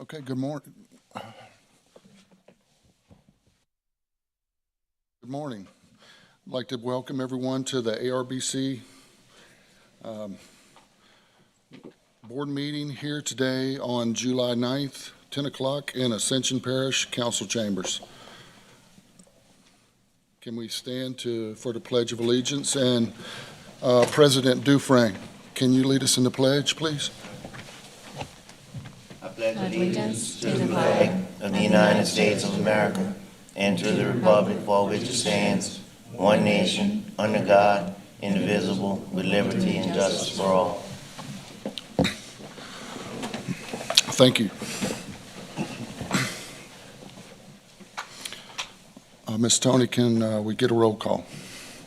Okay, good morning. Good morning. I'd like to welcome everyone to the ARBC board meeting here today on July 9th, 10 o'clock in Ascension Parish Council Chambers. Can we stand for the Pledge of Allegiance? And President Dufresne, can you lead us in the pledge, please? I pledge allegiance to the flag of the United States of America and to the republic for which it stands, one nation, under God, indivisible, with liberty and justice for all. Thank you. Ms. Tony, can we get a roll call?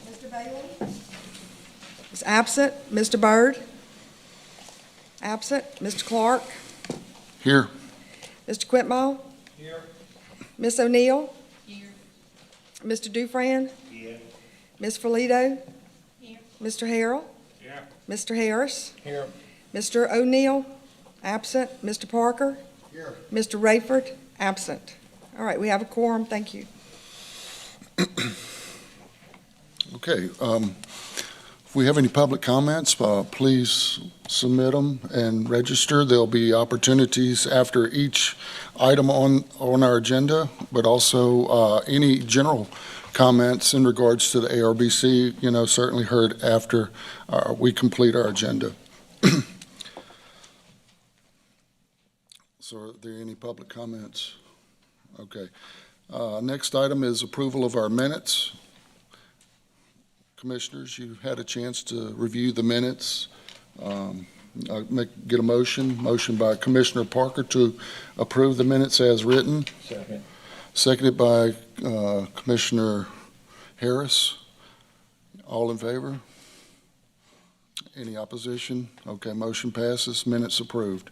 Mr. Bailey is absent. Mr. Byrd? Absent. Mr. Clark? Here. Mr. Quintmall? Here. Ms. O'Neill? Here. Mr. Dufresne? Here. Ms. Filito? Here. Mr. Harrell? Here. Mr. Harris? Here. Mr. O'Neill? Absent. Mr. Parker? Here. Mr. Rayford? Absent. All right, we have a quorum. Thank you. Okay. If we have any public comments, please submit them and register. There'll be opportunities after each item on our agenda, but also any general comments in regards to the ARBC, certainly heard after we complete our agenda. So are there any public comments? Okay. Next item is approval of our minutes. Commissioners, you've had a chance to review the minutes. Get a motion by Commissioner Parker to approve the minutes as written. Second. Seconded by Commissioner Harris. All in favor? Any opposition? Okay, motion passes, minutes approved.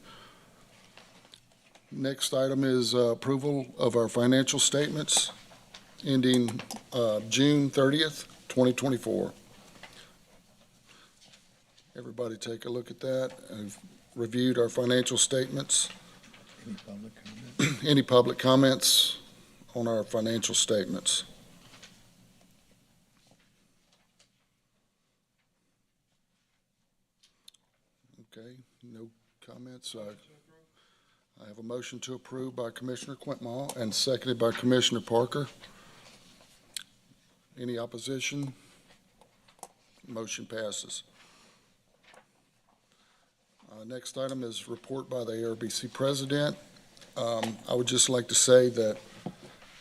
Next item is approval of our financial statements ending June 30th, 2024. Everybody take a look at that. I've reviewed our financial statements. Any public comments? Any public comments on our financial statements? Okay, no comments. I have a motion to approve by Commissioner Quintmall and seconded by Commissioner Parker. Any opposition? Motion passes. Next item is report by the ARBC president. I would just like to say that,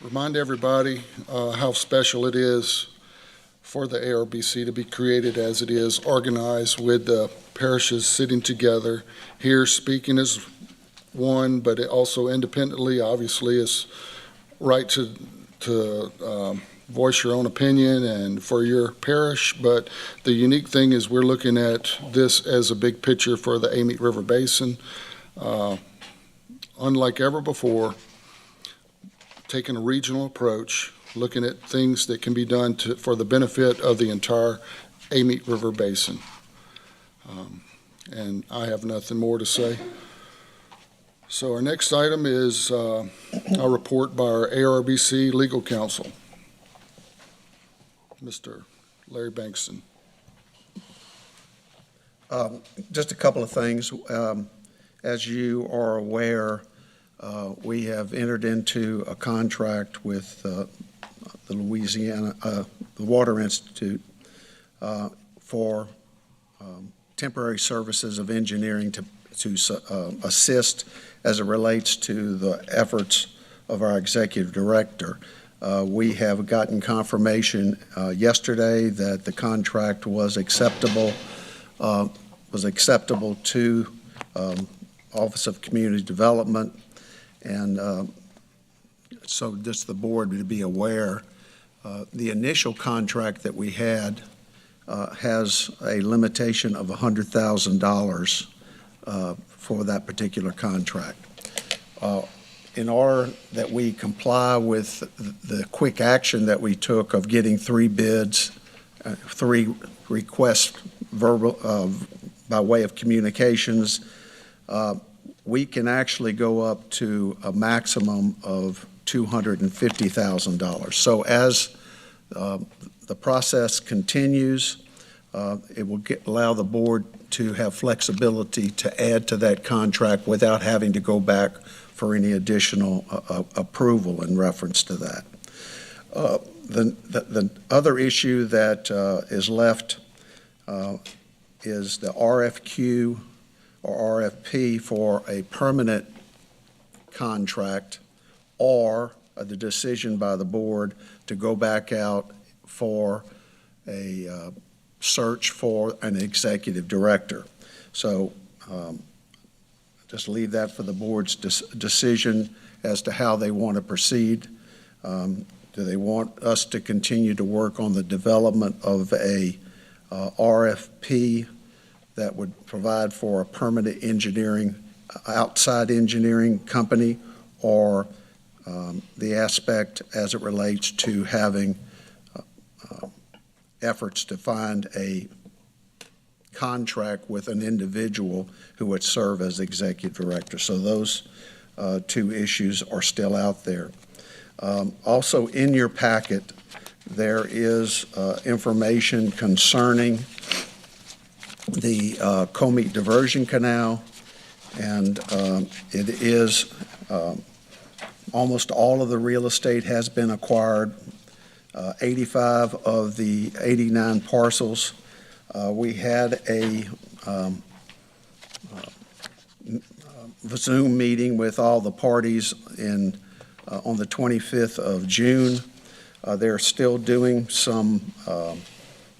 remind everybody how special it is for the ARBC to be created as it is, organized with the parishes sitting together here, speaking as one, but it also independently, obviously, is right to voice your own opinion and for your parish. But the unique thing is we're looking at this as a big picture for the Amite River Basin. Unlike ever before, taking a regional approach, looking at things that can be done for the benefit of the entire Amite River Basin. And I have nothing more to say. So our next item is a report by our ARBC legal counsel, Mr. Larry Bankston. Just a couple of things. As you are aware, we have entered into a contract with the Louisiana, the Water Institute for temporary services of engineering to assist as it relates to the efforts of our executive director. We have gotten confirmation yesterday that the contract was acceptable to Office of Community Development, and so just the board to be aware, the initial contract that we had has a limitation of $100,000 for that particular contract. In order that we comply with the quick action that we took of getting 3 bids, 3 requests verbal by way of communications, we can actually go up to a maximum of $250,000. So as the process continues, it will allow the board to have flexibility to add to that contract without having to go back for any additional approval in reference to that. The other issue that is left is the RFQ or RFP for a permanent contract, or the decision by the board to go back out for a search for an executive director. So just leave that for the board's decision as to how they want to proceed. Do they want us to continue to work on the development of a RFP that would provide for a permanent engineering, outside engineering company, or the aspect as it relates to having efforts to find a contract with an individual who would serve as executive director? So those two issues are still out there. Also in your packet, there is information concerning the Comite Diversion Canal, and it is almost all of the real estate has been acquired. 85 of the 89 parcels. We had a Zoom meeting with all the parties on the 25th of June. They're still doing some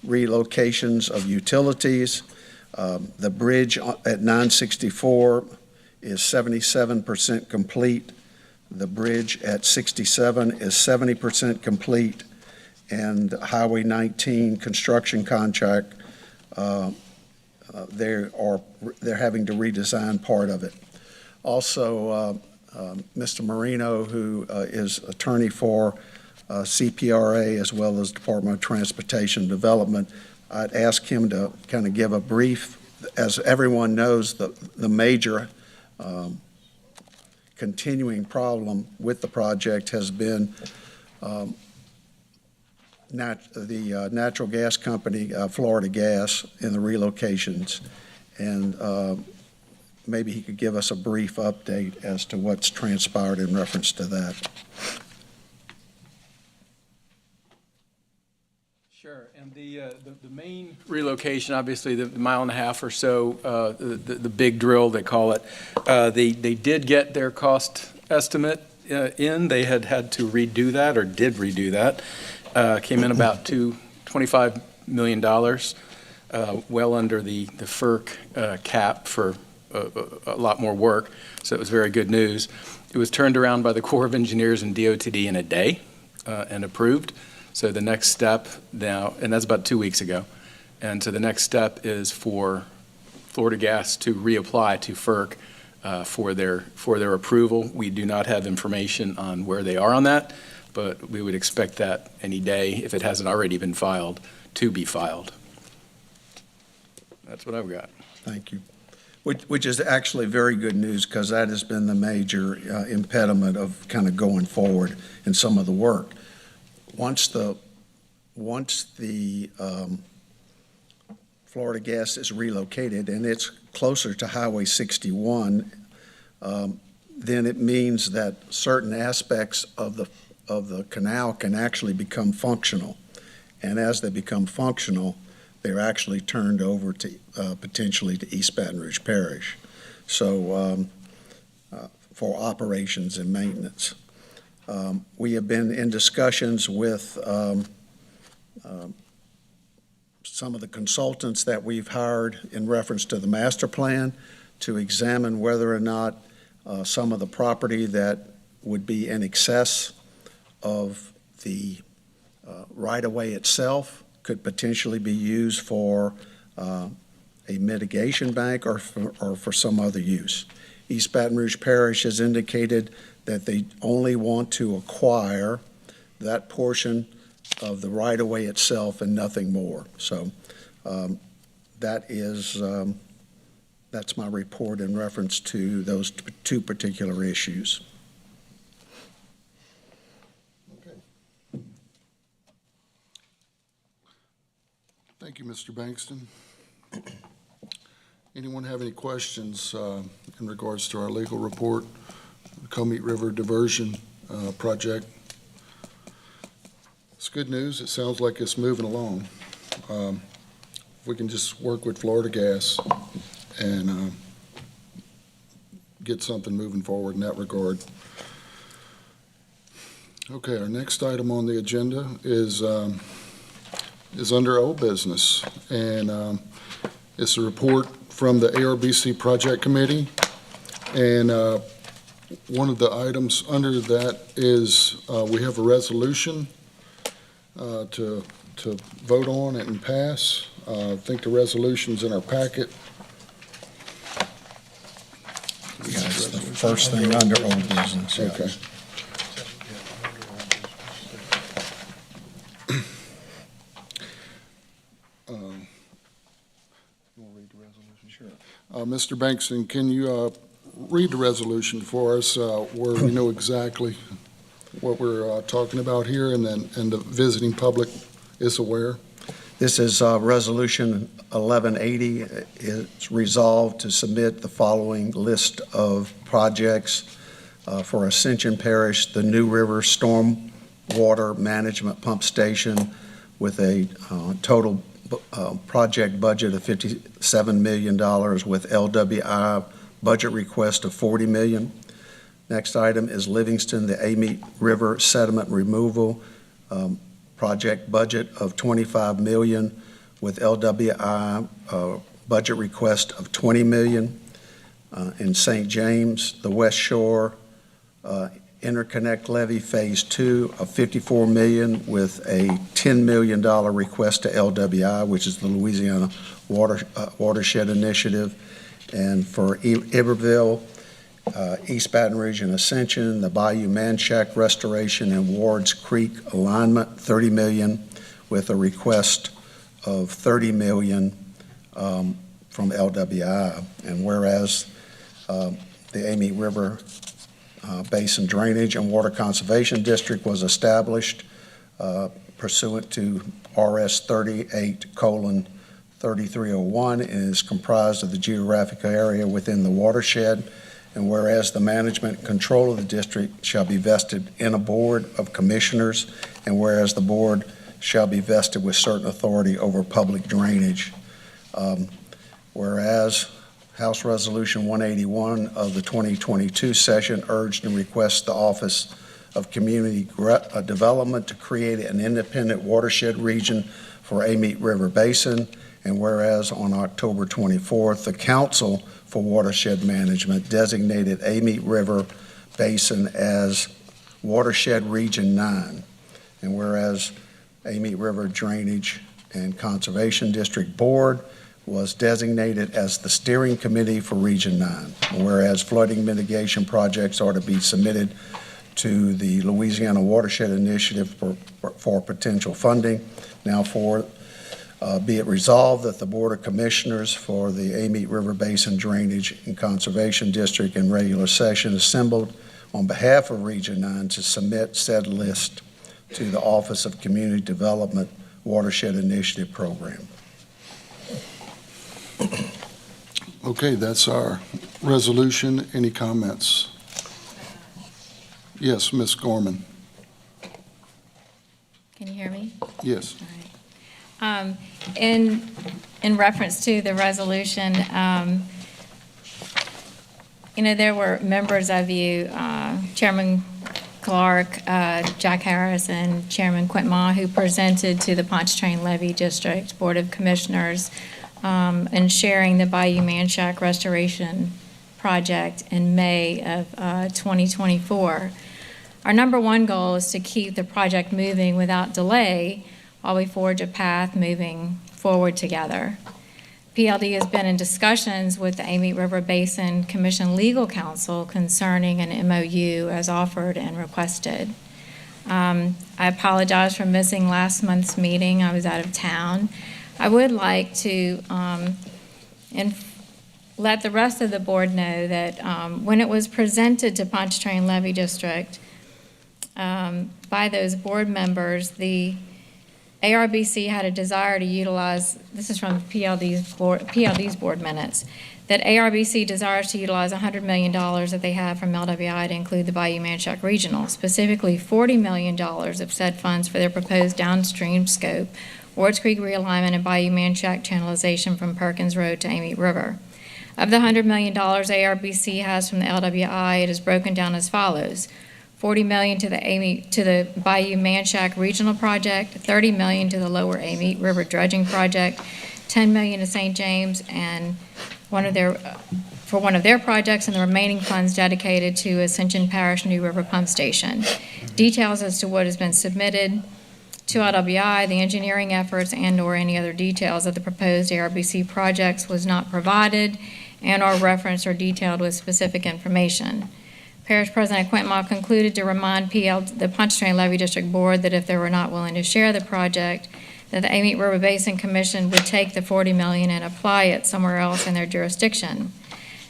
relocations of utilities. The bridge at 964 is 77% complete. The bridge at 67 is 70% complete. And Highway 19 construction contract, they're having to redesign part of it. Also, Mr. Marino, who is attorney for CPRA as well as Department of Transportation Development, I'd ask him to kind of give a brief. As everyone knows, the major continuing problem with the project has been the natural gas company, Florida Gas, and the relocations. And maybe he could give us a brief update as to what's transpired in reference to that. Sure, and the main relocation, obviously the mile and a half or so, the big drill, they call it, they did get their cost estimate in. They had to redo that, or did redo that. Came in about $25 million, well under the FERC cap for a lot more work, so it was very good news. It was turned around by the Corps of Engineers and DOTD in a day and approved. So the next step now, and that's about 2 weeks ago, and so the next step is for Florida Gas to reapply to FERC for their approval. We do not have information on where they are on that, but we would expect that any day, if it hasn't already been filed, to be filed. That's what I've got. Thank you. Which is actually very good news, because that has been the major impediment of kind of going forward in some of the work. Once the Florida Gas is relocated and it's closer to Highway 61, then it means that certain aspects of the canal can actually become functional. And as they become functional, they're actually turned over to potentially to East Baton Rouge Parish. So for operations and maintenance. We have been in discussions with some of the consultants that we've hired in reference to the master plan to examine whether or not some of the property that would be in excess of the right-of-way itself could potentially be used for a mitigation bank or for some other use. East Baton Rouge Parish has indicated that they only want to acquire that portion of the right-of-way itself and nothing more. So that is That's my report in reference to those two particular issues. Thank you, Mr. Bankston. Anyone have any questions in regards to our legal report, the Amite River Diversion Project? It's good news. It sounds like it's moving along. If we can just work with Florida Gas and get something moving forward in that regard. Okay, our next item on the agenda is under old business, and it's a report from the ARBC Project Committee. And one of the items under that is we have a resolution to vote on and pass. I think the resolution's in our packet. Yeah, it's the first thing under old business. Yeah. Okay. Mr. Bankston, can you read the resolution for us where we know exactly what we're talking about here, and the visiting public is aware? This is Resolution 1180. It's resolved to submit the following list of projects for Ascension Parish: the New River Storm Water Management Pump Station with a total project budget of $57 million with LWI budget request of $40 million. Next item is Livingston, the Amite River Sediment Removal project budget of $25 million with LWI budget request of $20 million. In St. James, the West Shore Interconnect Levee Phase 2 of $54 million with a $10 million request to LWI, which is the Louisiana Watershed Initiative. And for Iberville, East Baton Rouge and Ascension, the Bayou Manchac Restoration and Wards Creek Alignment, $30 million with a request of $30 million from LWI. And whereas the Amite River Basin Drainage and Water Conservation District was established pursuant to RS 38:3301 and is comprised of the geographical area within the watershed. And whereas the management and control of the district shall be vested in a board of commissioners, and whereas the board shall be vested with certain authority over public drainage. Whereas House Resolution 181 of the 2022 session urged and requests the Office of Community Development to create an independent watershed region for Amite River Basin. And whereas on October 24th, the Council for Watershed Management designated Amite River Basin as Watershed Region 9. And whereas Amite River Drainage and Conservation District Board was designated as the steering committee for Region 9. Whereas flooding mitigation projects are to be submitted to the Louisiana Watershed Initiative for potential funding. Now be it resolved that the Board of Commissioners for the Amite River Basin Drainage and Conservation District in regular session assembled on behalf of Region 9 to submit said list to the Office of Community Development Watershed Initiative Program. Okay, that's our resolution. Any comments? Yes, Ms. Gorman. Can you hear me? Yes. All right. In reference to the resolution, there were members of you, Chairman Clark, Jack Harris, and Chairman Quintma, who presented to the Pontchartrain Levee District Board of Commissioners and sharing the Bayou Manchac Restoration Project in May of 2024. Our number one goal is to keep the project moving without delay while we forge a path moving forward together. PLD has been in discussions with the Amite River Basin Commission Legal Counsel concerning an MOU as offered and requested. I apologize for missing last month's meeting. I was out of town. I would like to let the rest of the board know that when it was presented to Pontchartrain Levy District by those board members, the ARBC had a desire to utilize, this is from PLD's board minutes, that ARBC desires to utilize $100 million that they have from LWI to include the Bayou Manchac Regional, specifically $40 million of said funds for their proposed downstream scope, Wards Creek realignment and Bayou Manchac channelization from Perkins Road to Amite River. Of the $100 million ARBC has from the LWI, it is broken down as follows: $40 million to the Bayou Manchac Regional Project, $30 million to the Lower Amite River Dredging Project, $10 million to St. James and for one of their projects, and the remaining funds dedicated to Ascension Parish New River Pump Station. Details as to what has been submitted to LWI, the engineering efforts, and/or any other details of the proposed ARBC projects was not provided and/or referenced or detailed with specific information. Parish President Quintma concluded to remind the Pontchartrain Levy District Board that if they were not willing to share the project, that the Amite River Basin Commission would take the $40 million and apply it somewhere else in their jurisdiction.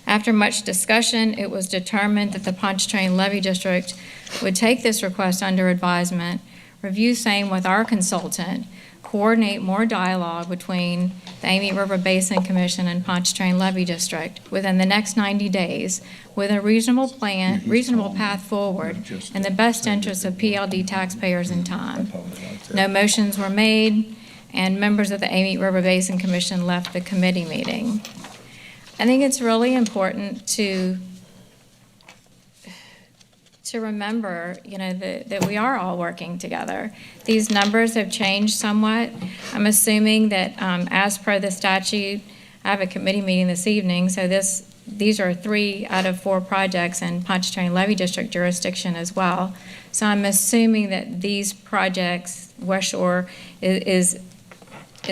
After much discussion, it was determined that the Pontchartrain Levy District would take this request under advisement, review same with our consultant, coordinate more dialogue between the Amite River Basin Commission and Pontchartrain Levy District within the next 90 days with a reasonable path forward in the best interest of PLD taxpayers and time. No motions were made, and members of the Amite River Basin Commission left the committee meeting. I think it's really important to remember, that we are all working together. These numbers have changed somewhat. I'm assuming that as per the statute, I have a committee meeting this evening, so these are 3 out of 4 projects in Pontchartrain Levy District jurisdiction as well. So I'm assuming that these projects, West Shore is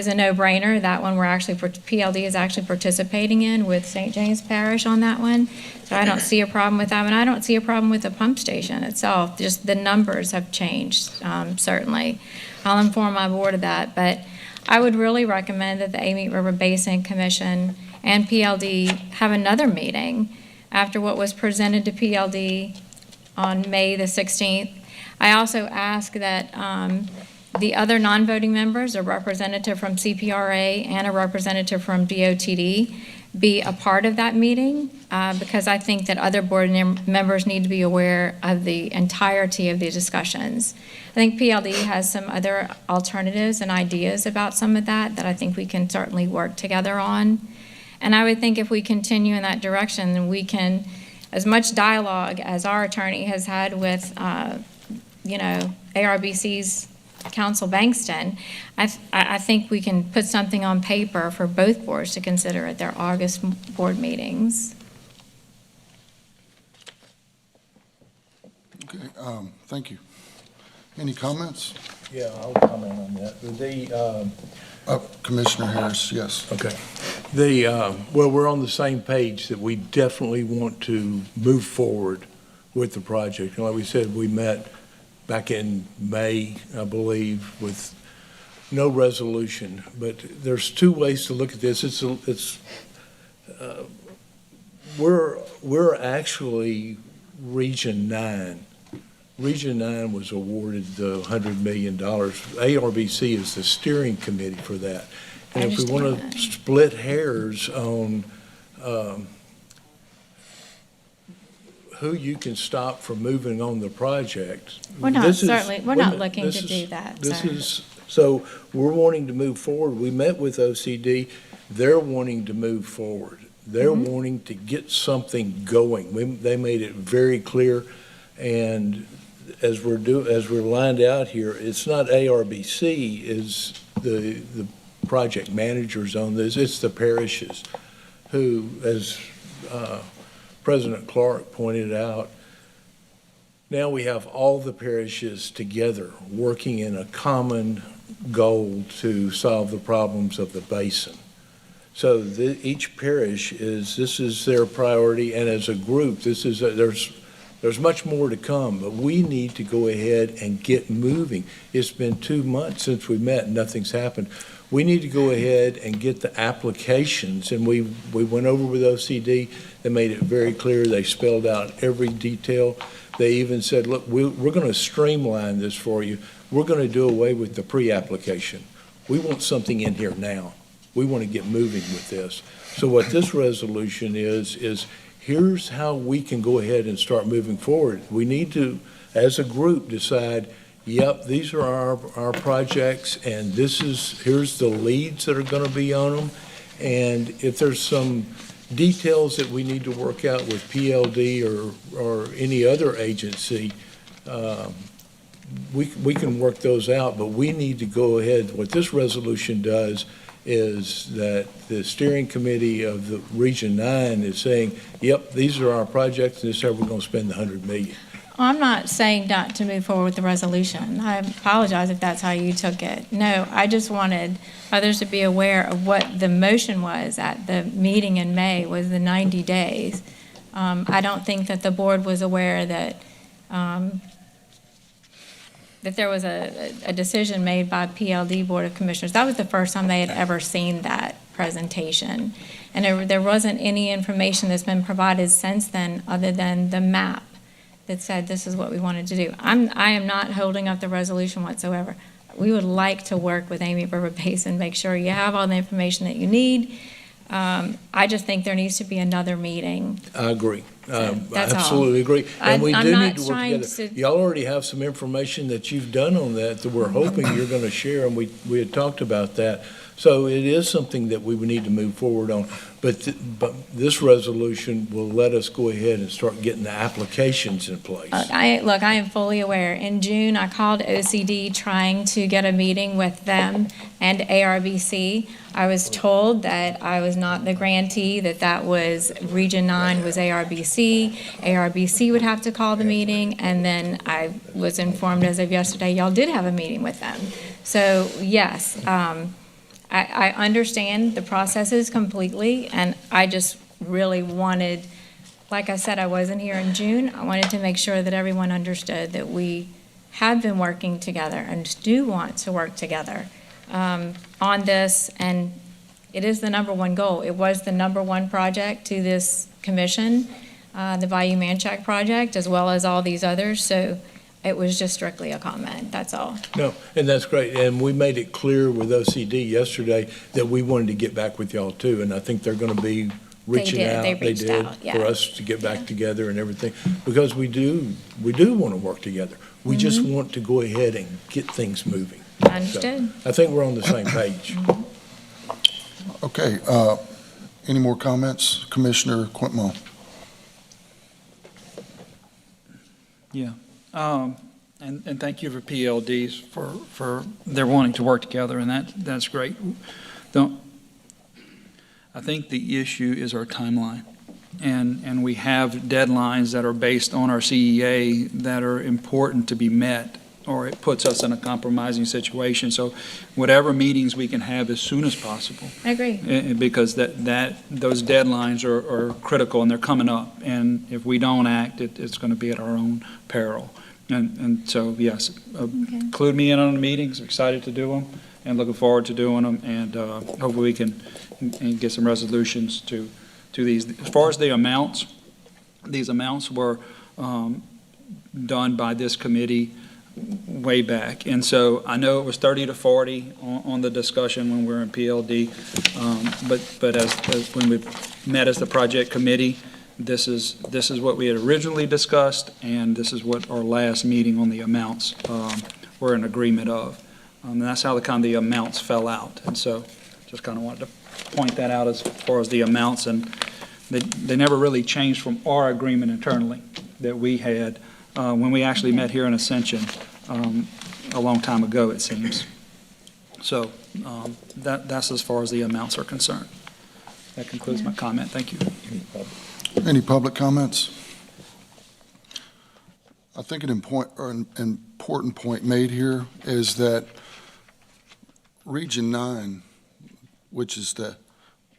a no-brainer. That one PLD is actually participating in with St. James Parish on that one. So I don't see a problem with that, and I don't see a problem with the pump station itself. Just the numbers have changed, certainly. I'll inform my board of that, but I would really recommend that the Amite River Basin Commission and PLD have another meeting after what was presented to PLD on May the 16th. I also ask that the other non-voting members, a representative from CPRA and a representative from DOTD, be a part of that meeting because I think that other board members need to be aware of the entirety of the discussions. I think PLD has some other alternatives and ideas about some of that I think we can certainly work together on. And I would think if we continue in that direction, then we can, as much dialogue as our attorney has had with, ARBC's Council Bankston, I think we can put something on paper for both boards to consider at their August board meetings. Okay, thank you. Any comments? Yeah, I'll comment on that. Commissioner Harris, yes. Okay. Well, we're on the same page that we definitely want to move forward with the project. And like we said, we met back in May, I believe, with no resolution. But there's 2 ways to look at this. We're actually Region 9. Region 9 was awarded the $100 million. ARBC is the steering committee for that. And if we want to split hairs on who you can stop from moving on the project. We're not looking to do that, sir. So we're wanting to move forward. We met with OCD. They're wanting to move forward. They're wanting to get something going. They made it very clear. And as we're lined out here, it's not ARBC is the project managers on this. It's the parishes who, as President Clark pointed out, now we have all the parishes together working in a common goal to solve the problems of the basin. So each parish this is their priority, and as a group, there's There's much more to come, but we need to go ahead and get moving. It's been 2 months since we met, and nothing's happened. We need to go ahead and get the applications, and we went over with OCD. They made it very clear. They spelled out every detail. They even said, look, we're going to streamline this for you. We're going to do away with the pre-application. We want something in here now. We want to get moving with this. So what this resolution is here's how we can go ahead and start moving forward. We need to, as a group, decide, yep, these are our projects, and here's the leads that are going to be on them. And if there's some details that we need to work out with PLD or any other agency, we can work those out, but we need to go ahead. What this resolution does is that the steering committee of the Region 9 is saying, yep, these are our projects, and this is how we're going to spend the $100 million. I'm not saying not to move forward with the resolution. I apologize if that's how you took it. No, I just wanted others to be aware of what the motion was at the meeting in May, was the 90 days. I don't think that the board was aware that that there was a decision made by PLD Board of Commissioners. That was the first time they had ever seen that presentation. And there wasn't any information that's been provided since then other than the map that said this is what we wanted to do. I am not holding up the resolution whatsoever. We would like to work with Amite River Basin, make sure you have all the information that you need. I just think there needs to be another meeting. I agree. I that's all. absolutely agree. And we I'm do not need to work trying together. to- Y'all already have some information that you've done on that we're hoping you're going to share, and we had talked about that. So it is something that we would need to move forward on. But this resolution will let us go ahead and start getting the applications in place. I am fully aware. In June, I called OCD trying to get a meeting with them and ARBC. I was told that I was not the grantee, that was Region 9 was ARBC. ARBC would have to call the meeting, and then I was informed as of yesterday, y'all did have a meeting with them. So, yes, I understand the processes completely, and I just really wanted, like I said, I wasn't here in June. I wanted to make sure that everyone understood that we have been working together and do want to work together on this, and it is the number one goal. It was the number one project to this commission, the Bayou Manchac project, as well as all these others, so it was just strictly a comment, that's all. No, and that's great. And we made it clear with OCD yesterday that we wanted to get back with y'all too. And I think they're going to be reaching out. They reached out, yeah. For us to get back together and everything, because we do want to work together. We just want to go ahead and get things moving. Understood. So I think we're on the same page. Okay, any more comments? Commissioner Quintmo? Yeah, and thank you for PLDs for their wanting to work together, and that's great. I think the issue is our timeline, and we have deadlines that are based on our CEA that are important to be met, or it puts us in a compromising situation. So whatever meetings we can have as soon as possible. I agree. Because those deadlines are critical, and they're coming up. And if we don't act, it's going to be at our own peril. And so, yes, include me in on the meetings. Excited to do them, and looking forward to doing them. And hopefully we can get some resolutions to these. As far as the amounts, these amounts were done by this committee way back. And so I know it was 30 to 40 on the discussion when we were in PLD, but as when we met as the project committee, this is what we had originally discussed, and this is what our last meeting on the amounts were in agreement of. And that's how the amounts fell out. And so just kind of wanted to point that out as far as the amounts, and they never really changed from our agreement internally that we had when we actually met here in Ascension a long time ago, it seems. So that's as far as the amounts are concerned. That concludes my comment. Thank you. Any public comments? I think an important point made here is that Region 9, which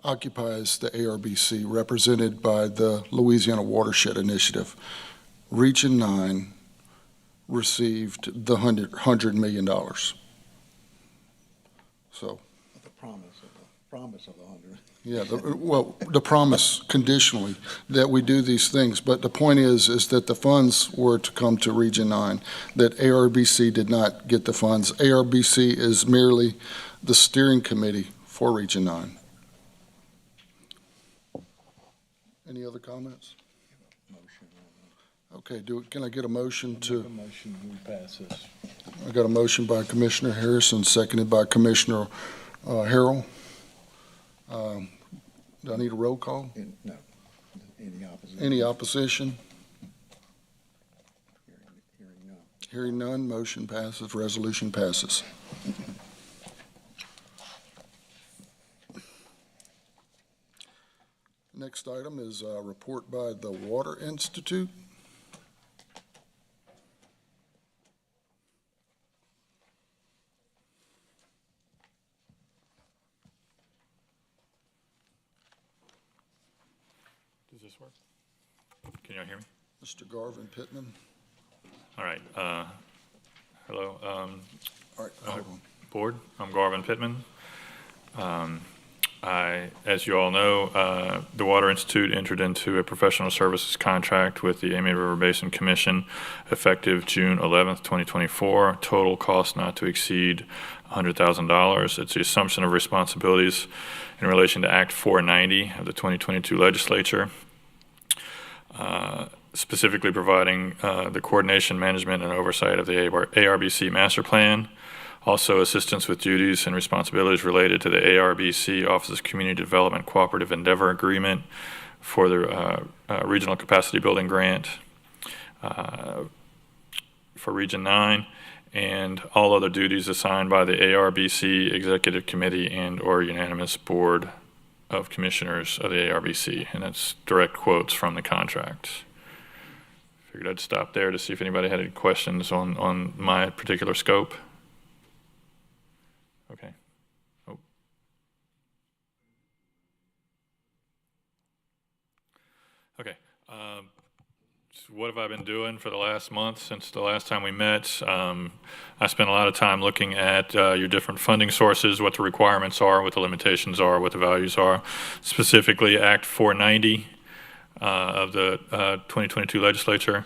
occupies the ARBC, represented by the Louisiana Watershed Initiative, Region 9 received the $100 million. So, The promise of the 100. yeah, the promise conditionally that we do these things, but the point is that the funds were to come to Region 9, that ARBC did not get the funds. ARBC is merely the steering committee for Region 9. Any other comments? Okay, can I get a motion to? Make a motion, we pass this. I got a motion by Commissioner Harrison, seconded by Commissioner Harrell. Do I need a roll call? No. Any opposition? Any opposition? Hearing none. Hearing none, motion passes, resolution passes. Next item is a report by the Water Institute. Does this work? Can y'all hear me? Mr. Garvin Pittman. All right. Hello, All right, hold on. Board. I'm Garvin Pittman. As you all know, the Water Institute entered into a professional services contract with the Amite River Basin Commission effective June 11th, 2024. Total cost not to exceed $100,000. It's the assumption of responsibilities in relation to Act 490 of the 2022 legislature, specifically providing the coordination, management, and oversight of the ARBC master plan. Also, assistance with duties and responsibilities related to the ARBC Office of Community Development Cooperative Endeavor Agreement for the Regional Capacity Building Grant for Region 9, and all other duties assigned by the ARBC Executive Committee and/or unanimous Board of Commissioners of the ARBC. And that's direct quotes from the contract. Figured I'd stop there to see if anybody had any questions on my particular scope. Okay. Oh. Okay. So what have I been doing for the last month since the last time we met? I spent a lot of time looking at your different funding sources, what the requirements are, what the limitations are, what the values are. Specifically, Act 490 of the 2022 legislature.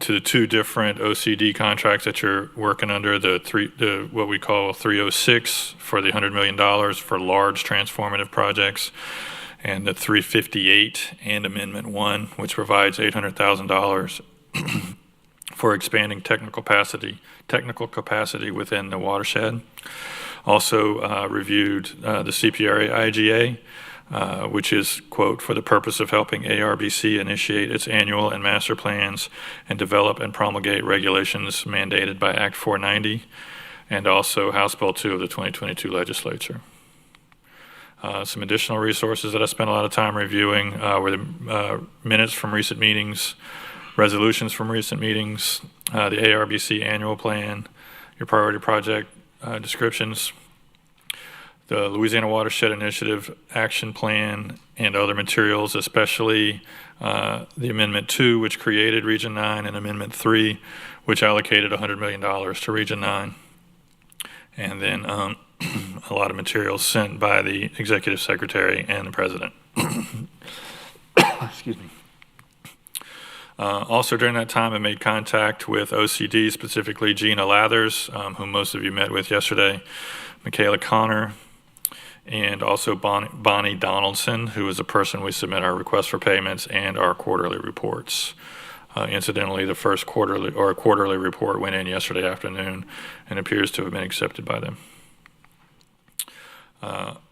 To the two different OCD contracts that you're working under, the what we call 306 for the $100 million for large transformative projects, and the 358 and Amendment 1, which provides $800,000 for expanding technical capacity within the watershed. Also reviewed the CPRA IGA, which is, quote, for the purpose of helping ARBC initiate its annual and master plans and develop and promulgate regulations mandated by Act 490, and also House Bill 2 of the 2022 legislature. Some additional resources that I spent a lot of time reviewing were the minutes from recent meetings, resolutions from recent meetings, the ARBC annual plan, your priority project descriptions, the Louisiana Watershed Initiative Action Plan, and other materials, especially the Amendment 2, which created Region 9, and Amendment 3, which allocated $100 million to Region 9. And then a lot of materials sent by the Executive Secretary and the President. Excuse me. Also during that time, I made contact with OCD, specifically Gina Lathers, whom most of you met with yesterday, Michaela Connor, and also Bonnie Donaldson, who is the person we submit our request for payments and our quarterly reports. Incidentally, the first quarterly report went in yesterday afternoon and appears to have been accepted by them.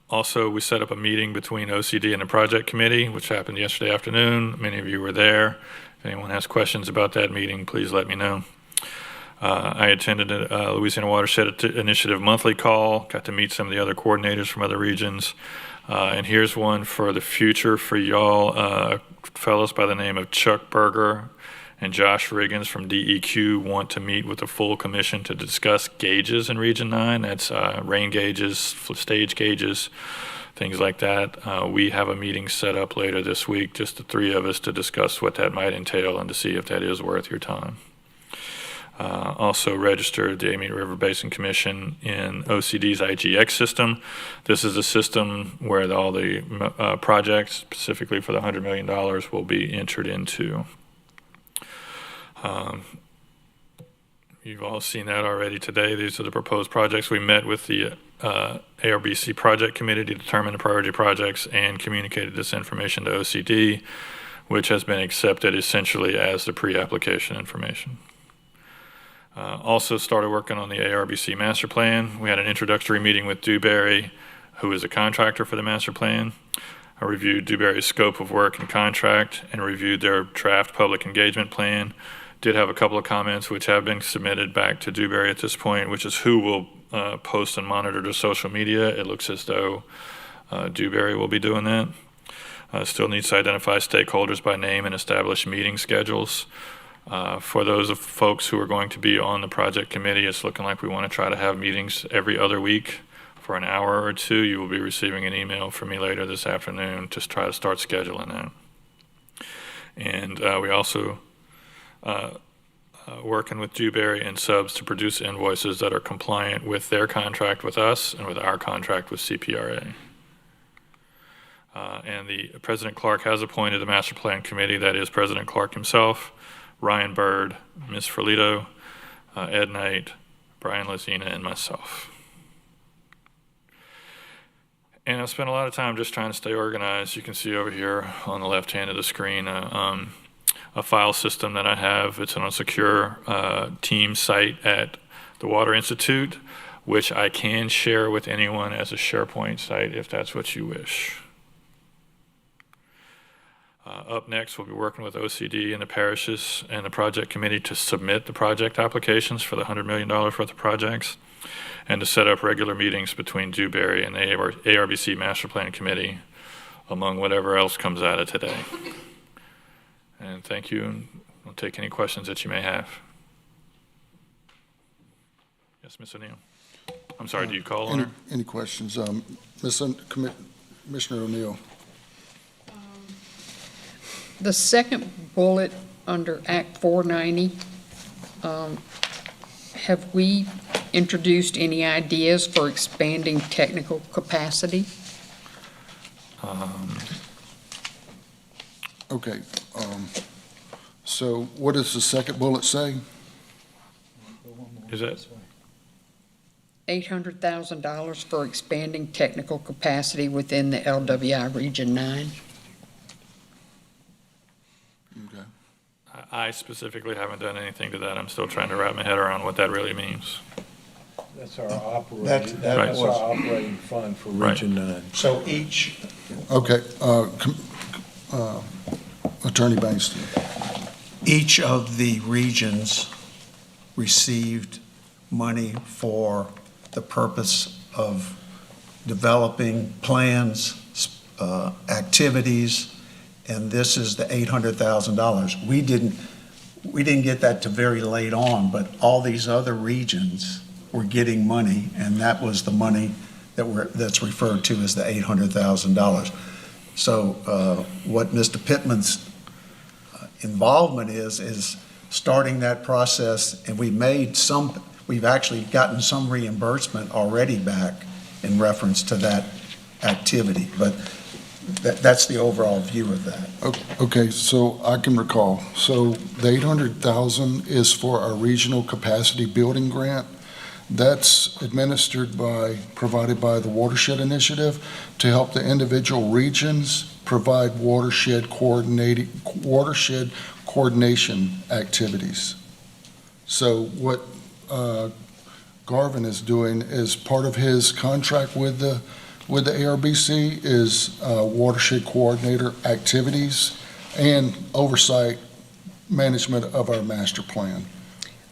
Also, we set up a meeting between OCD and the project committee, which happened yesterday afternoon. Many of you were there. If anyone has questions about that meeting, please let me know. I attended a Louisiana Watershed Initiative monthly call, got to meet some of the other coordinators from other regions. And here's one for the future for y'all. Fellows by the name of Chuck Berger and Josh Riggins from DEQ want to meet with the full commission to discuss gauges in Region 9. That's rain gauges, stage gauges, things like that. We have a meeting set up later this week, just the three of us, to discuss what that might entail and to see if that is worth your time. Also registered the Amite River Basin Commission in OCD's IGX system. This is a system where all the projects, specifically for the $100 million, will be entered into. You've all seen that already today. These are the proposed projects. We met with the ARBC Project Committee to determine the priority projects and communicated this information to OCD, which has been accepted essentially as the pre-application information. Also started working on the ARBC master plan. We had an introductory meeting with Dewberry, who is a contractor for the master plan. I reviewed Dewberry's scope of work and contract and reviewed their draft public engagement plan. Did have a couple of comments which have been submitted back to Dewberry at this point, which is who will post and monitor the social media. It looks as though Dewberry will be doing that. Still needs to identify stakeholders by name and establish meeting schedules. For those of folks who are going to be on the project committee, it's looking like we want to try to have meetings every other week for an hour or two. You will be receiving an email from me later this afternoon to try to start scheduling that. And we also working with Dewberry and subs to produce invoices that are compliant with their contract with us and with our contract with CPRA. And the President Clark has appointed a master plan committee. That is President Clark himself, Ryan Bird, Ms. Ferlito, Ed Knight, Brian Lazina, and myself. And I've spent a lot of time just trying to stay organized. You can see over here on the left hand of the screen a file system that I have. It's on a secure team site at the Water Institute, which I can share with anyone as a SharePoint site if that's what you wish. Up next, we'll be working with OCD and the parishes and the project committee to submit the project applications for the $100 million worth of projects and to set up regular meetings between Dewberry and the ARBC Master Plan Committee, among whatever else comes out of today. And thank you, and I'll take any questions that you may have. Yes, Ms. O'Neill. I'm sorry, do you call on her? Any questions? Commissioner O'Neill. The second bullet under Act 490, have we introduced any ideas for expanding technical capacity? Okay. So what does the second bullet say? Is that? $800,000 for expanding technical capacity within the LWI Region 9. Okay. I specifically haven't done anything to that. I'm still trying to wrap my head around what that really means. That's our operating, That that's was- our operating fund for Right. Region 9. So each, Okay. Attorney Bankston. each of the regions received money for the purpose of developing plans, activities, and this is the $800,000. We didn't get that till very late on, but all these other regions were getting money, and that was the money that's referred to as the $800,000. So what Mr. Pittman's involvement is starting that process, and we've actually gotten some reimbursement already back in reference to that activity, but that's the overall view of that. Okay, so I can recall. So the $800,000 is for our regional capacity building grant. That's provided by the Watershed Initiative to help the individual regions provide watershed coordination activities. So what Garvin is doing is part of his contract with the ARBC is watershed coordinator activities and oversight management of our master plan.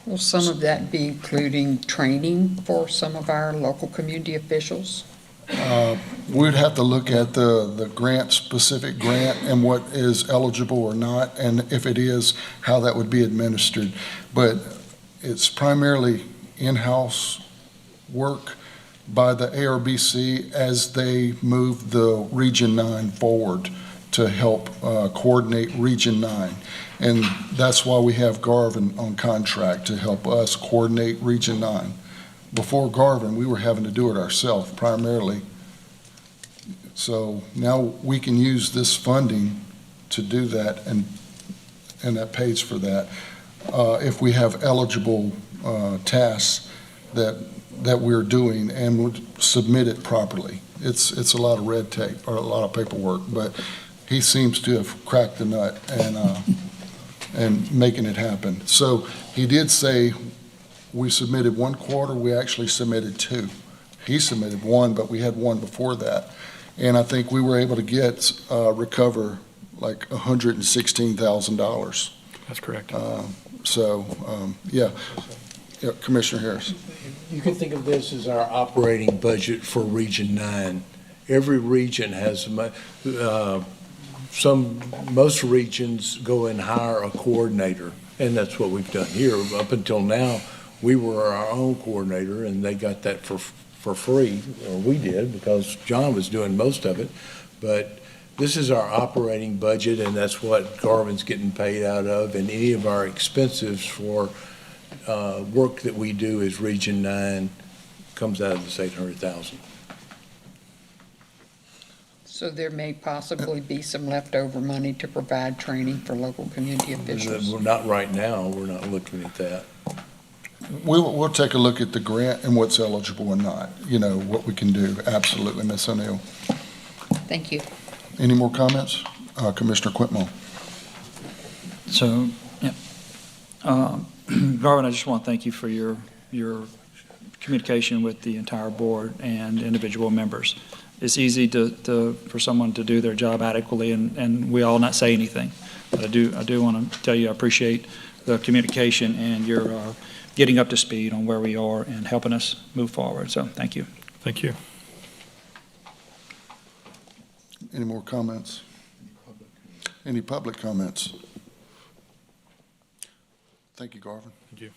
Will some of that be including training for some of our local community officials? We'd have to look at the specific grant and what is eligible or not, and if it is, how that would be administered. But it's primarily in-house work by the ARBC as they move the Region 9 forward to help coordinate Region 9. And that's why we have Garvin on contract to help us coordinate Region 9. Before Garvin, we were having to do it ourselves primarily. So now we can use this funding to do that, and that pays for that. If we have eligible tasks that we're doing and would submit it properly. It's a lot of red tape, or a lot of paperwork, but he seems to have cracked the nut and making it happen. So he did say we submitted 1 quarter, we actually submitted 2. He submitted 1, but we had 1 before that. And I think we were able to recover like $116,000. That's correct. Yeah, Commissioner Harris. You can think of this as our operating budget for Region 9. Every region has, most regions go and hire a coordinator, and that's what we've done here. Up until now, we were our own coordinator, and they got that for free, or we did, because John was doing most of it. But this is our operating budget, and that's what Garvin's getting paid out of, and any of our expenses for work that we do as Region 9 comes out of this $800,000. So there may possibly be some leftover money to provide training for local community officials. Well, not right now, we're not looking at that. We'll take a look at the grant and what's eligible and not, what we can do. Absolutely, Ms. O'Neill. Thank you. Any more comments? Commissioner Quintmore. So, yeah. Garvin, I just want to thank you for your communication with the entire board and individual members. It's easy for someone to do their job adequately, and we all not say anything. But I do want to tell you I appreciate the communication and your getting up to speed on where we are and helping us move forward. So thank you. Thank you. Any more comments? Any public comments? Thank you, Garvin. Thank you.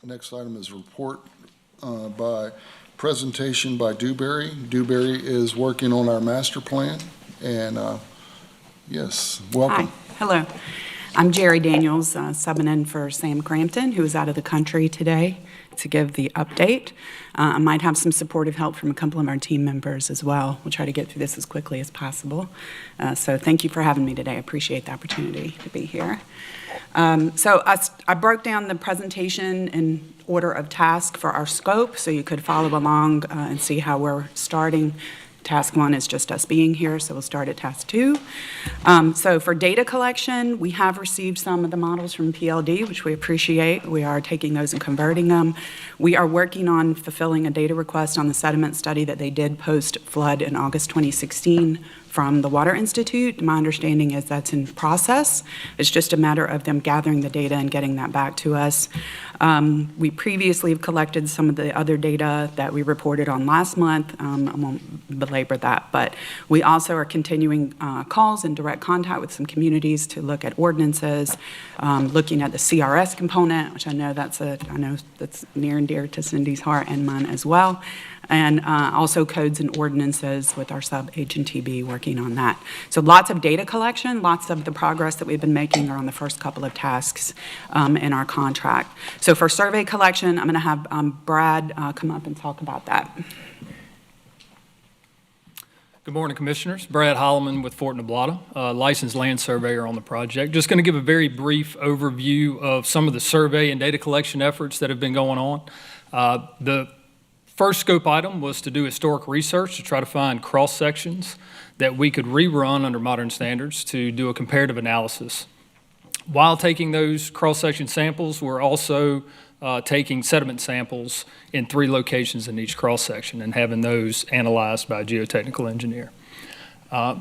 The next item is report by presentation by Dewberry. Dewberry is working on our master plan, and yes, welcome. Hi, hello. I'm Jerry Daniels, subbing in for Sam Crampton, who is out of the country today to give the update. I might have some supportive help from a couple of our team members as well. We'll try to get through this as quickly as possible. So thank you for having me today. I appreciate the opportunity to be here. So I broke down the presentation in order of task for our scope, so you could follow along and see how we're starting. Task 1 is just us being here, so we'll start at Task 2. So for data collection, we have received some of the models from PLD, which we appreciate. We are taking those and converting them. We are working on fulfilling a data request on the sediment study that they did post-flood in August 2016 from the Water Institute. My understanding is that's in process. It's just a matter of them gathering the data and getting that back to us. We previously have collected some of the other data that we reported on last month. I won't belabor that, but we also are continuing calls and direct contact with some communities to look at ordinances, looking at the CRS component, which I know that's near and dear to Cindy's heart and mine as well. And also codes and ordinances with our sub-HNTB working on that. So lots of data collection, lots of the progress that we've been making are on the first couple of tasks in our contract. So for survey collection, I'm going to have Brad come up and talk about that. Good morning, Commissioners. Brad Holloman with Fort Noblata, licensed land surveyor on the project. Just going to give a very brief overview of some of the survey and data collection efforts that have been going on. The first scope item was to do historic research to try to find cross-sections that we could rerun under modern standards to do a comparative analysis. While taking those cross-section samples, we're also taking sediment samples in 3 locations in each cross-section and having those analyzed by a geotechnical engineer.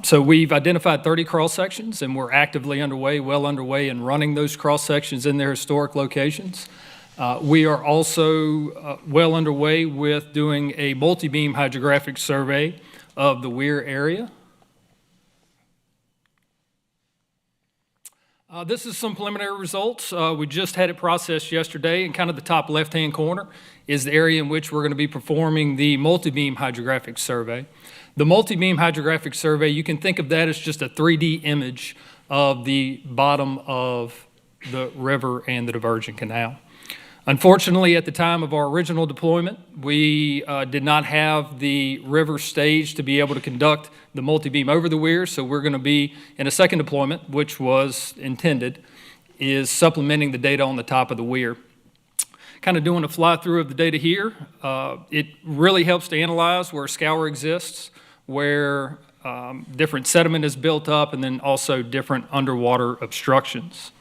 So we've identified 30 cross-sections, and we're actively well underway in running those cross-sections in their historic locations. We are also well underway with doing a multi-beam hydrographic survey of the Weir area. This is some preliminary results. We just had it processed yesterday, and kind of the top left-hand corner is the area in which we're going to be performing the multi-beam hydrographic survey. The multi-beam hydrographic survey, you can think of that as just a 3D image of the bottom of the river and the divergent canal. Unfortunately, at the time of our original deployment, we did not have the river stage to be able to conduct the multi-beam over the weir, so we're going to be in a second deployment, which was intended, is supplementing the data on the top of the weir. Kind of doing a fly-through of the data here. It really helps to analyze where scour exists, where different sediment is built up, and then also different underwater obstructions.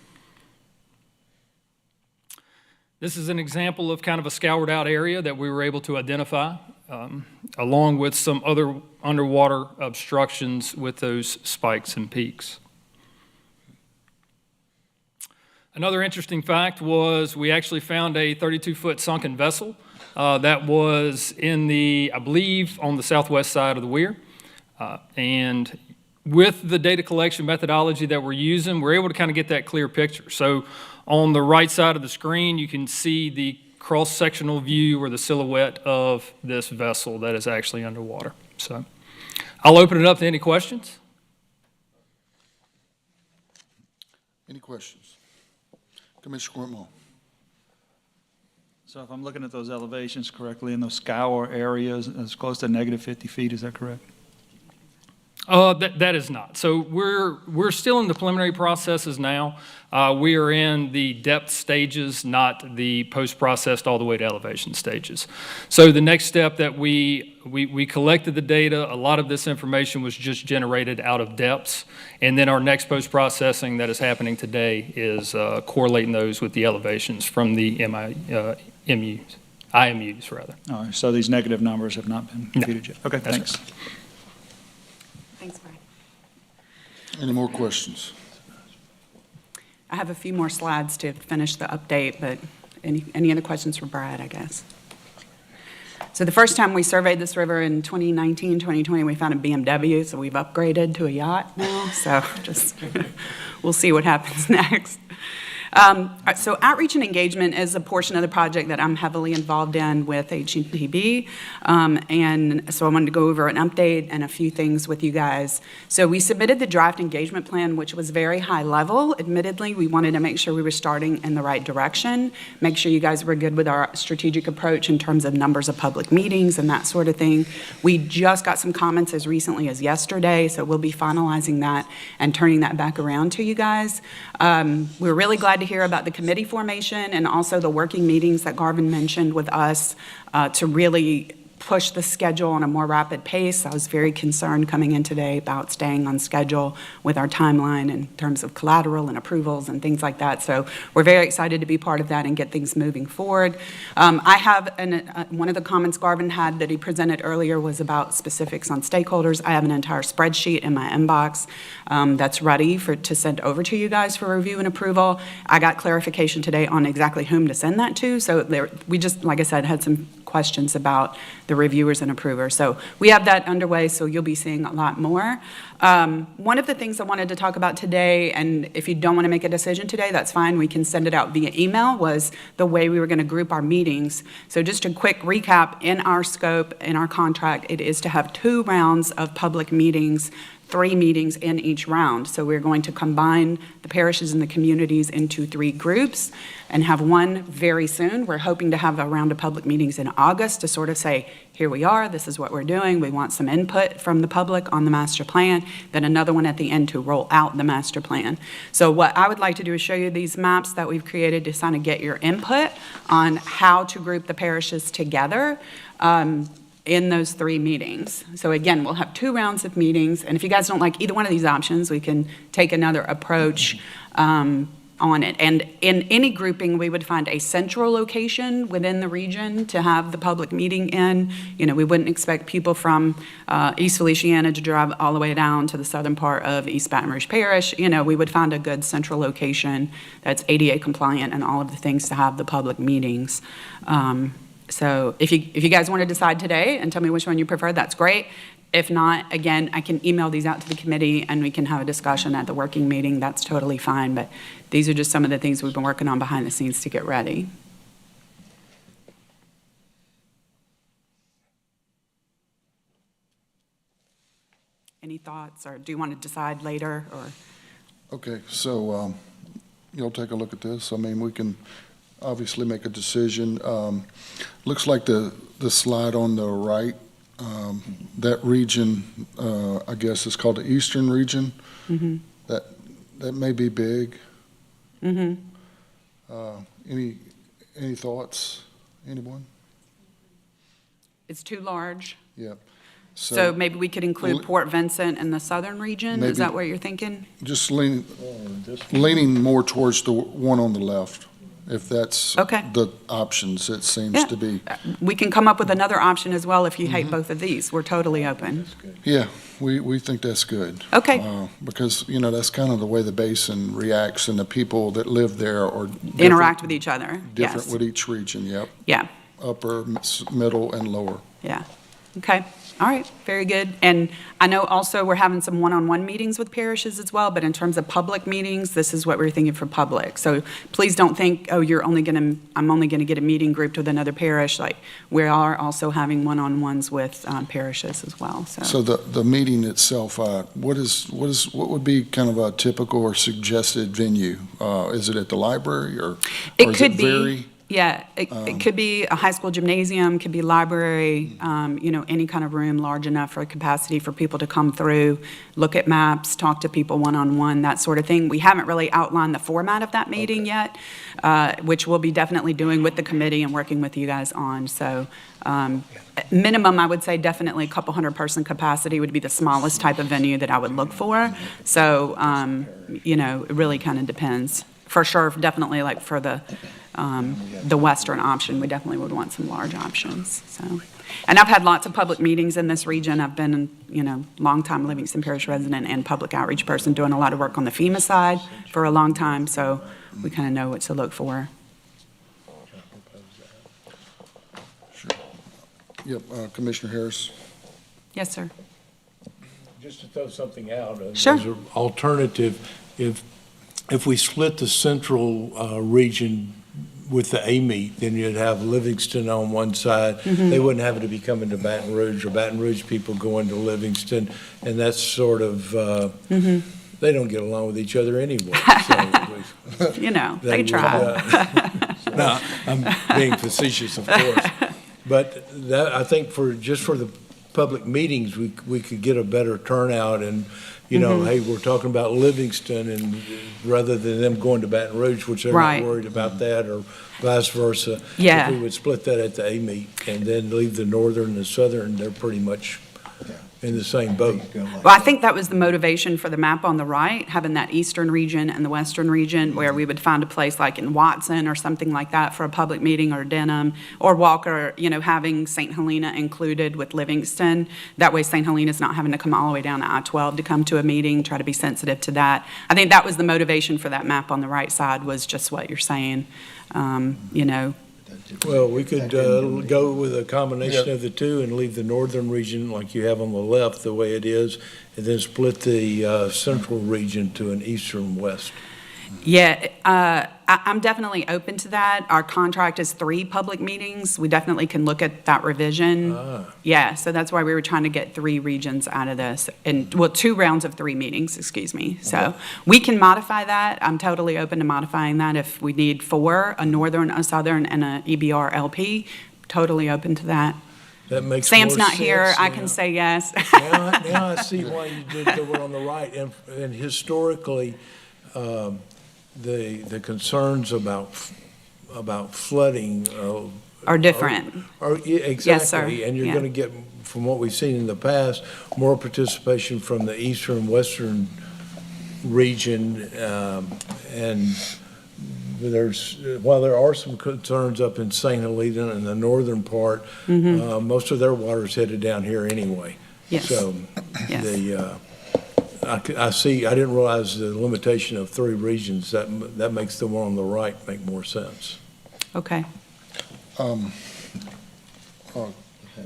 This is an example of kind of a scoured out area that we were able to identify, along with some other underwater obstructions with those spikes and peaks. Another interesting fact was we actually found a 32-foot sunken vessel that was in the, I believe, on the southwest side of the weir. And with the data collection methodology that we're using, we're able to kind of get that clear picture. So on the right side of the screen, you can see the cross-sectional view or the silhouette of this vessel that is actually underwater. So I'll open it up to any questions. Any questions? Commissioner Quintmore. So if I'm looking at those elevations correctly, in those scour areas, it's close to negative 50 feet, is that correct? That is not. So we're still in the preliminary processes now. We are in the depth stages, not the post-processed all the way to elevation stages. So the next step that we collected the data, a lot of this information was just generated out of depths, and then our next post-processing that is happening today is correlating those with the elevations from the IMUs rather. All right, so these negative numbers have not been computed yet? Okay, That's thanks. right. Thanks, Brad. Any more questions? I have a few more slides to finish the update, but any other questions for Brad, I guess? So the first time we surveyed this river in 2019, 2020, we found a BMW, so we've upgraded to a yacht now. So just we'll see what happens next. So outreach and engagement is a portion of the project that I'm heavily involved in with HETB. And so I wanted to go over an update and a few things with you guys. So we submitted the draft engagement plan, which was very high level. Admittedly, we wanted to make sure we were starting in the right direction, make sure you guys were good with our strategic approach in terms of numbers of public meetings and that sort of thing. We just got some comments as recently as yesterday, so we'll be finalizing that and turning that back around to you guys. We're really glad to hear about the committee formation and also the working meetings that Garvin mentioned with us to really push the schedule on a more rapid pace. I was very concerned coming in today about staying on schedule with our timeline in terms of collateral and approvals and things like that. So we're very excited to be part of that and get things moving forward. I have one of the comments Garvin had that he presented earlier was about specifics on stakeholders. I have an entire spreadsheet in my inbox that's ready to send over to you guys for review and approval. I got clarification today on exactly whom to send that to. So we just, like I said, had some questions about the reviewers and approvers. So we have that underway, so you'll be seeing a lot more. One of the things I wanted to talk about today, and if you don't want to make a decision today, that's fine, we can send it out via email, was the way we were going to group our meetings. So just a quick recap, in our scope, in our contract, it is to have 2 rounds of public meetings, 3 meetings in each round. So we're going to combine the parishes and the communities into 3 groups and have one very soon. We're hoping to have a round of public meetings in August to sort of say, here we are, this is what we're doing. We want some input from the public on the master plan, then another one at the end to roll out the master plan. So what I would like to do is show you these maps that we've created to kind of get your input on how to group the parishes together in those 3 meetings. So again, we'll have 2 rounds of meetings, and if you guys don't like either one of these options, we can take another approach on it. And in any grouping, we would find a central location within the region to have the public meeting in. You know, we wouldn't expect people from East Feliciana to drive all the way down to the southern part of East Baton Rouge Parish. You know, we would find a good central location that's ADA compliant and all of the things to have the public meetings. So if you guys want to decide today and tell me which one you prefer, that's great. If not, again, I can email these out to the committee and we can have a discussion at the working meeting. That's totally fine, but these are just some of the things we've been working on behind the scenes to get ready. Any thoughts, or do you want to decide later, or? Okay, so you'll take a look at this. I mean, we can obviously make a decision. Looks like the slide on the right, that region, I guess is called the Eastern Region. Mm-hmm. That may be big. Mm-hmm. Any thoughts, anyone? It's too large. Yep. So maybe we could include Port Vincent in the southern region? Is that Maybe. what you're thinking? Just leaning more towards the one on the left, if that's Okay. the options it seems Yeah. to be. We can come up with another option as well if you hate both of these. We're totally open. Yeah, we think that's good. Okay. Because, that's kind of the way the basin reacts, and the people that live there are Interact with each other. different Yes. with each region, yep. Yeah. Upper, middle, and lower. Yeah. Okay. All right. Very good. And I know also we're having some one-on-one meetings with parishes as well, but in terms of public meetings, this is what we're thinking for public. So please don't think, oh, I'm only going to get a meeting grouped with another parish. Like, we are also having one-on-ones with parishes as well. So the meeting itself, what would be kind of a typical or suggested venue? Is it at the library or It is could it be. vary? Yeah, it could be a high school gymnasium, could be library, any kind of room large enough for capacity for people to come through, look at maps, talk to people one-on-one, that sort of thing. We haven't really outlined the format of that meeting yet, which we'll be definitely doing with the committee and working with you guys on. So minimum, I would say definitely a couple 100-person capacity would be the smallest type of venue that I would look for. So, it really kind of depends. For sure, definitely like for the western option, we definitely would want some large options, so. And I've had lots of public meetings in this region. I've been, longtime Livingston Parish resident and public outreach person, doing a lot of work on the FEMA side for a long time, so we kind of know what to look for. Sure. Yep, Commissioner Harris. Yes, sir. Just to throw something out. Sure. As an alternative, if we split the central region with the Amite, then you'd have Livingston on one side. Mm-hmm. They wouldn't have to be coming to Baton Rouge, or Baton Rouge people going to Livingston, and that's sort of, they don't get along with each other anyway. So they try. No, I'm being facetious, of course. But that, I think for the public meetings, we could get a better turnout, and hey, we're talking about Livingston, and rather than them going to Baton Rouge, which they're Right. not worried about that, or vice versa. Yeah. If we would split that at the Amite and then leave the northern and the southern, they're pretty much in the same boat. Well, I think that was the motivation for the map on the right, having that eastern region and the western region, where we would find a place like in Watson or something like that for a public meeting, or Denham, or Walker, having St. Helena included with Livingston. That way St. Helena's not having to come all the way down to I-12 to come to a meeting, try to be sensitive to that. I think that was the motivation for that map on the right side, was just what you're saying, Well, we could go with a combination of the two and leave the northern region like you have on the left the way it is, and then split the central region to an eastern west. Yeah, I'm definitely open to that. Our contract is 3 public meetings. We definitely can look at that revision. Yeah, so that's why we were trying to get 3 regions out of this, and, 2 rounds of 3 meetings, excuse me. So we can modify that. I'm totally open to modifying that if we need 4, a northern, a southern, and a EBR LP. Totally open to that. That makes Sam's more not here. sense I now. can say yes. Now I see why you did the one on the right, and historically, the concerns about flooding Are different. Exactly. Yes, sir. And you're Yeah. going to get, from what we've seen in the past, more participation from the eastern and western region, and while there are some concerns up in St. Helena in the northern part, most of their water's headed down here anyway. Yes. So Yes. I see, I didn't realize the limitation of 3 regions. That makes the one on the right make more sense. Okay.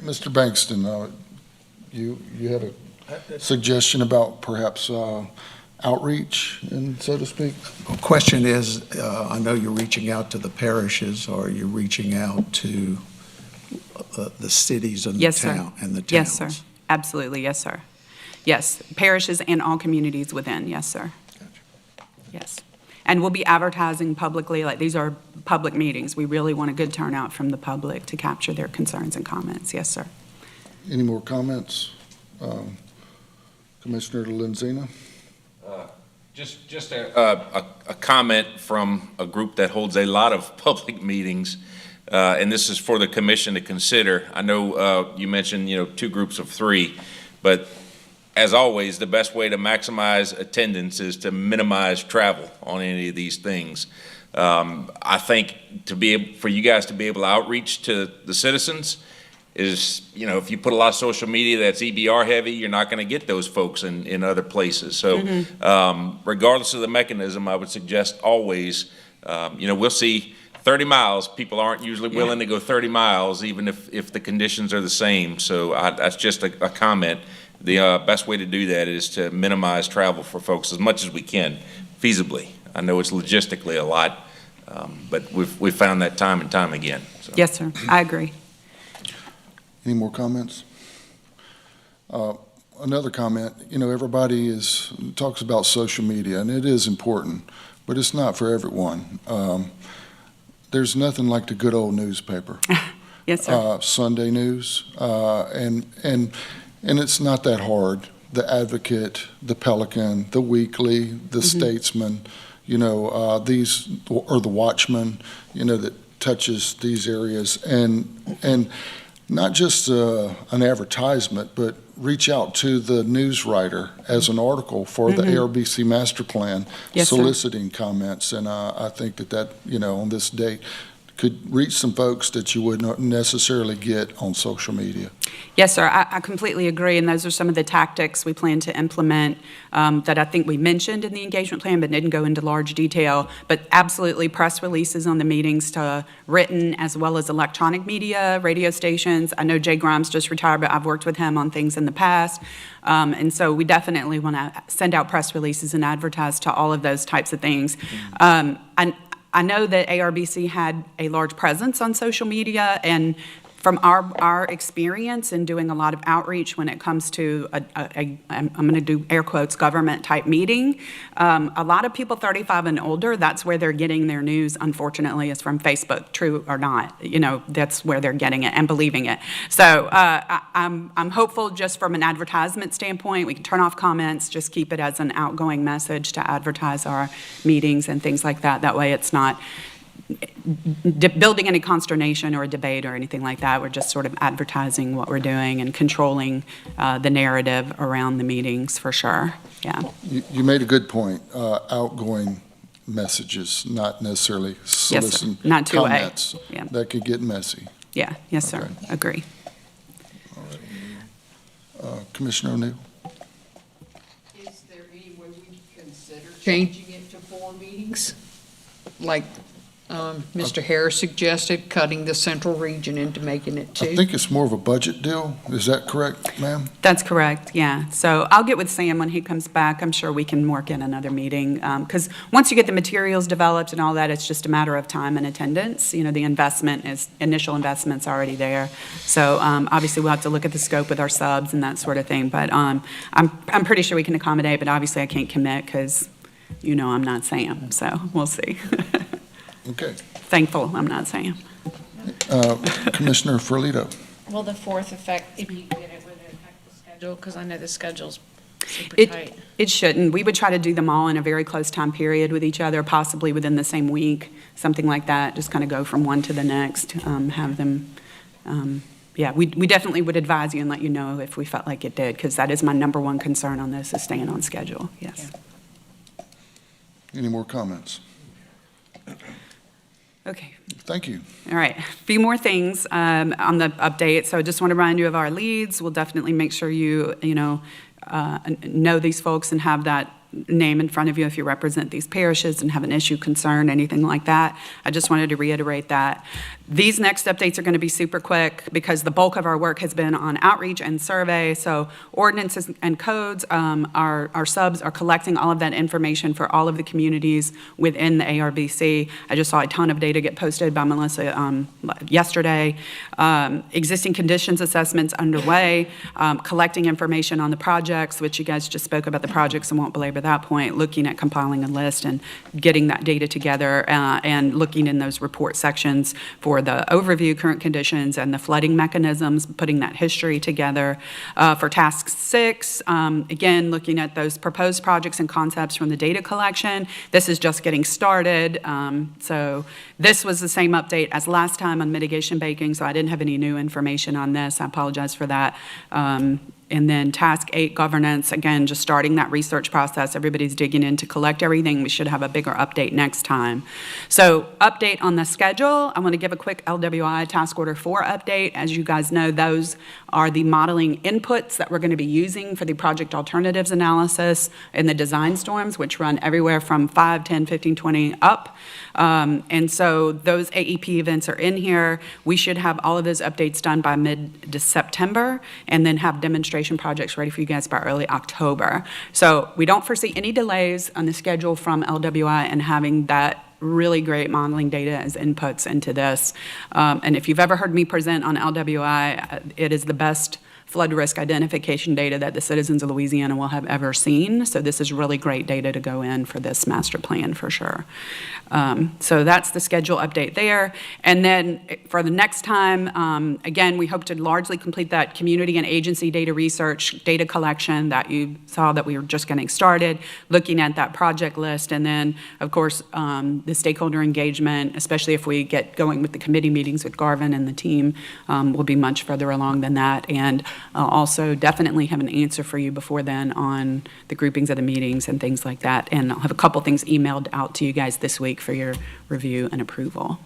Mr. Bankston, you had a suggestion about perhaps outreach, and so to speak? Question is, I know you're reaching out to the parishes, or you're reaching out to the cities and the Yes, sir. town and the towns? Yes, sir. Absolutely, yes, sir. Yes, parishes and all communities within, yes, sir. Yes. And we'll be advertising publicly, like these are public meetings. We really want a good turnout from the public to capture their concerns and comments. Yes, sir. Any more comments? Commissioner Lenzina? Just a comment from a group that holds a lot of public meetings, and this is for the commission to consider. I know you mentioned, 2 groups of 3, but as always, the best way to maximize attendance is to minimize travel on any of these things. I think for you guys to be able to outreach to the citizens is, if you put a lot of social media that's EBR heavy, you're not going to get those folks in other places. So regardless of the mechanism, I would suggest always, we'll see 30 miles. People aren't usually willing to go 30 miles, even if the conditions are the same. So that's just a comment. The best way to do that is to minimize travel for folks as much as we can, feasibly. I know it's logistically a lot, but we've found that time and time again. So. Yes, sir. I agree. Any more comments? Another comment, everybody talks about social media, and it is important, but it's not for everyone. There's nothing like the good old newspaper. Yes, sir. Sunday news, and it's not that hard. The Advocate, the Pelican, the Weekly, the Statesman, these, or the Watchman, that touches these areas, and not just an advertisement, but reach out to the news writer as an article for the ARBC master plan, Yes, soliciting comments. And I think that, on this date, could reach some folks that you would not necessarily get on social media. Yes, sir. I completely agree, and those are some of the tactics we plan to implement that I think we mentioned in the engagement plan, but didn't go into large detail. But absolutely, press releases on the meetings to written as well as electronic media, radio stations. I know Jay Grimes just retired, but I've worked with him on things in the past. And so we definitely want to send out press releases and advertise to all of those types of things. I know that ARBC had a large presence on social media, and from our experience in doing a lot of outreach when it comes to I'm going to do air quotes, government type meeting, a lot of people 35 and older, that's where they're getting their news, unfortunately, is from Facebook, true or not. That's where they're getting it and believing it. So I'm hopeful just from an advertisement standpoint, we can turn off comments, just keep it as an outgoing message to advertise our meetings and things like that. That way it's not building any consternation or a debate or anything like that. We're just sort of advertising what we're doing and controlling the narrative around the meetings for sure. Yeah. You made a good point. Outgoing messages, not necessarily soliciting not two-way. comments. Yeah. That could get messy. Yeah. Yes, sir. Okay. Agree. Commissioner O'Neill? Is there any way we could consider changing it to 4 meetings? Like Mr. Harris suggested, cutting the central region into making it 2? I think it's more of a budget deal. Is that correct, ma'am? That's correct, yeah. So I'll get with Sam when he comes back. I'm sure we can work in another meeting. Because once you get the materials developed and all that, it's just a matter of time and attendance. The initial investment's already there. So obviously we'll have to look at the scope with our subs and that sort of thing. But I'm pretty sure we can accommodate, but obviously I can't commit because, I'm not Sam. So we'll see. Okay. Thankful I'm not Sam. Commissioner Ferlito? Will the 4th affect, if you get it, would it affect the schedule? Because I know the schedule's super tight. It shouldn't. We would try to do them all in a very close time period with each other, possibly within the same week, something like that. Just kind of go from one to the next, have them. We definitely would advise you and let you know if we felt like it did, because that is my number one concern on this, is staying on schedule. Yes. Yeah. Any more comments? Okay. Thank you. All right. A few more things on the update. So I just want to remind you of our leads. We'll definitely make sure you know these folks and have that name in front of you if you represent these parishes and have an issue, concern, anything like that. I just wanted to reiterate that. These next updates are going to be super quick because the bulk of our work has been on outreach and survey. So ordinances and codes, our subs are collecting all of that information for all of the communities within the ARBC. I just saw a ton of data get posted by Melissa yesterday. Existing conditions assessments underway, collecting information on the projects, which you guys just spoke about the projects and won't belabor that point, looking at compiling a list and getting that data together and looking in those report sections for the overview, current conditions, and the flooding mechanisms, putting that history together. For task 6, again, looking at those proposed projects and concepts from the data collection. This is just getting started. So this was the same update as last time on mitigation baking, so I didn't have any new information on this. I apologize for that. And then task 8, governance, again, just starting that research process. Everybody's digging in to collect everything. We should have a bigger update next time. So update on the schedule. I want to give a quick LWI task order 4 update. As you guys know, those are the modeling inputs that we're going to be using for the project alternatives analysis and the design storms, which run everywhere from 5, 10, 15, 20 up. And so those AEP events are in here. We should have all of those updates done by mid-September and then have demonstration projects ready for you guys by early October. So we don't foresee any delays on the schedule from LWI and having that really great modeling data as inputs into this. And if you've ever heard me present on LWI, it is the best flood risk identification data that the citizens of Louisiana will have ever seen. So this is really great data to go in for this master plan for sure. So that's the schedule update there. And then for the next time, again, we hope to largely complete that community and agency data research, data collection that you saw that we were just getting started, looking at that project list. And then, of course, the stakeholder engagement, especially if we get going with the committee meetings with Garvin and the team, will be much further along than that. And I'll also definitely have an answer for you before then on the groupings of the meetings and things like that. And I'll have a couple things emailed out to you guys this week for your review and approval.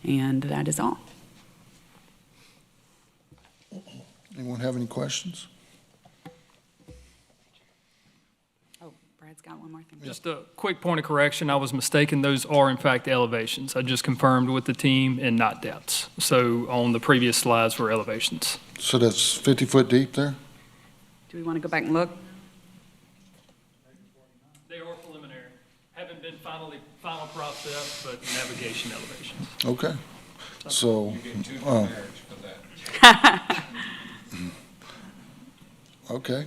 And that is all. Anyone have any questions? Oh, Brad's got one more thing. Just a quick point of correction, I was mistaken, those are in fact elevations. I just confirmed with the team and not depths. So on the previous slides were elevations. So that's 50 foot deep there? Do we want to go back and look? They are preliminary, haven't been final process, but navigation elevations. Okay. So, okay.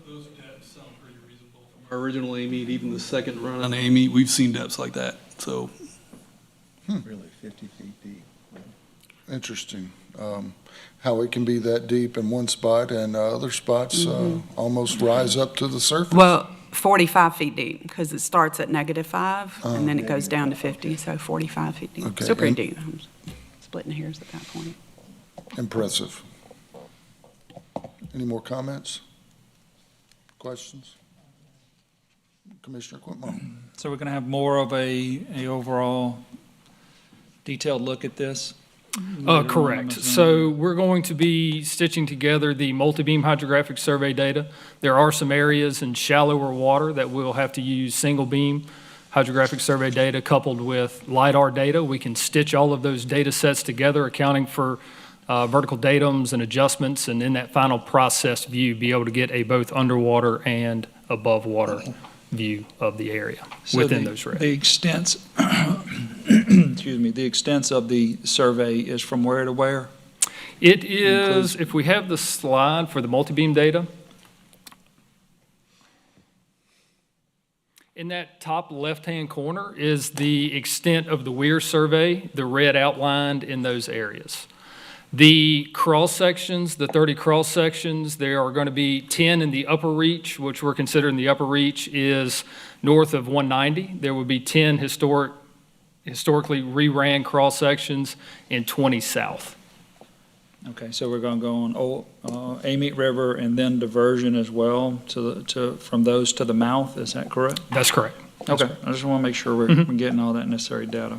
Those depths sound pretty reasonable. From our original Amite, even the second run on Amite, we've seen depths like that, so. Really 50 feet deep. Interesting. How it can be that deep in one spot and other spots almost rise up to the surface. Well, 45 feet deep because it starts at -5 and then it goes down to 50, so 45 feet deep. Okay, So pretty and- deep. I'm splitting hairs at that point. Impressive. Any more comments? Questions? Commissioner Quintmore. So we're going to have more of a overall detailed look at this? Correct. So we're going to be stitching together the multi-beam hydrographic survey data. There are some areas in shallower water that we'll have to use single beam hydrographic survey data coupled with LiDAR data. We can stitch all of those data sets together, accounting for vertical datums and adjustments, and in that final processed view, be able to get a both underwater and above water view of the area within those regs. The extents, excuse me, the extents of the survey is from where to where? It is, if we have the slide for the multi-beam data, in that top left-hand corner is the extent of the Weir survey, the red outlined in those areas. The cross-sections, the 30 cross-sections, there are going to be 10 in the upper reach, which we're considering the upper reach is north of 190. There would be 10 historically re-ran cross-sections and 20 south. Okay, so we're going to go on Amite River and then diversion as well from those to the mouth, is that correct? That's correct. Okay, I just want to make sure we're getting all that necessary data.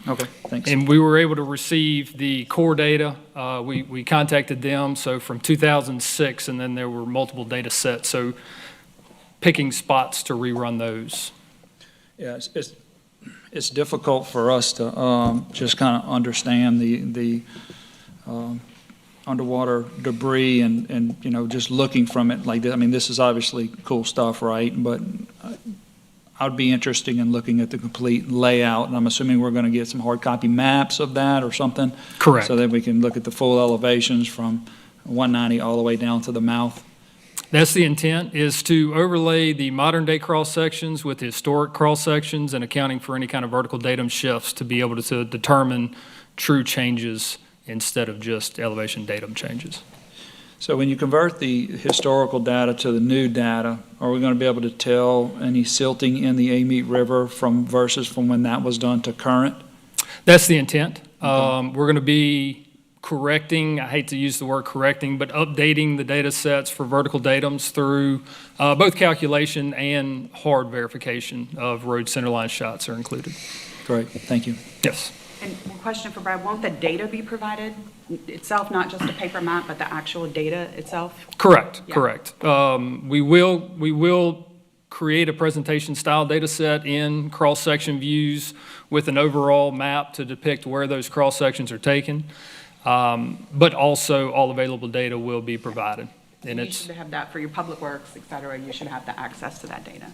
Okay, thanks. And we were able to receive the core data. We contacted them, so from 2006, and then there were multiple data sets, so picking spots to rerun those. Yeah, it's difficult for us to just kind of understand the underwater debris and, you know, just looking from it like that. I mean, this is obviously cool stuff, right? But I'd be interested in looking at the complete layout, and I'm assuming we're going to get some hard copy maps of that or something? Correct. So that we can look at the full elevations from 190 all the way down to the mouth? That's the intent, is to overlay the modern-day cross-sections with historic cross-sections and accounting for any kind of vertical datum shifts to be able to determine true changes instead of just elevation datum changes. So when you convert the historical data to the new data, are we going to be able to tell any silting in the Amite River versus from when that was done to current? That's the intent. We're going to be correcting, I hate to use the word correcting, but updating the data sets for vertical datums through both calculation and hard verification of road centerline shots are included. Great, thank you. Yes. And one question for Brad, won't the data be provided itself, not just a paper map, but the actual data itself? Correct, Yeah. correct. We will create a presentation style data set in cross-section views with an overall map to depict where those cross-sections are taken. But also all available data will be provided. And You should have that for your public works, et cetera. You should have the access to that data.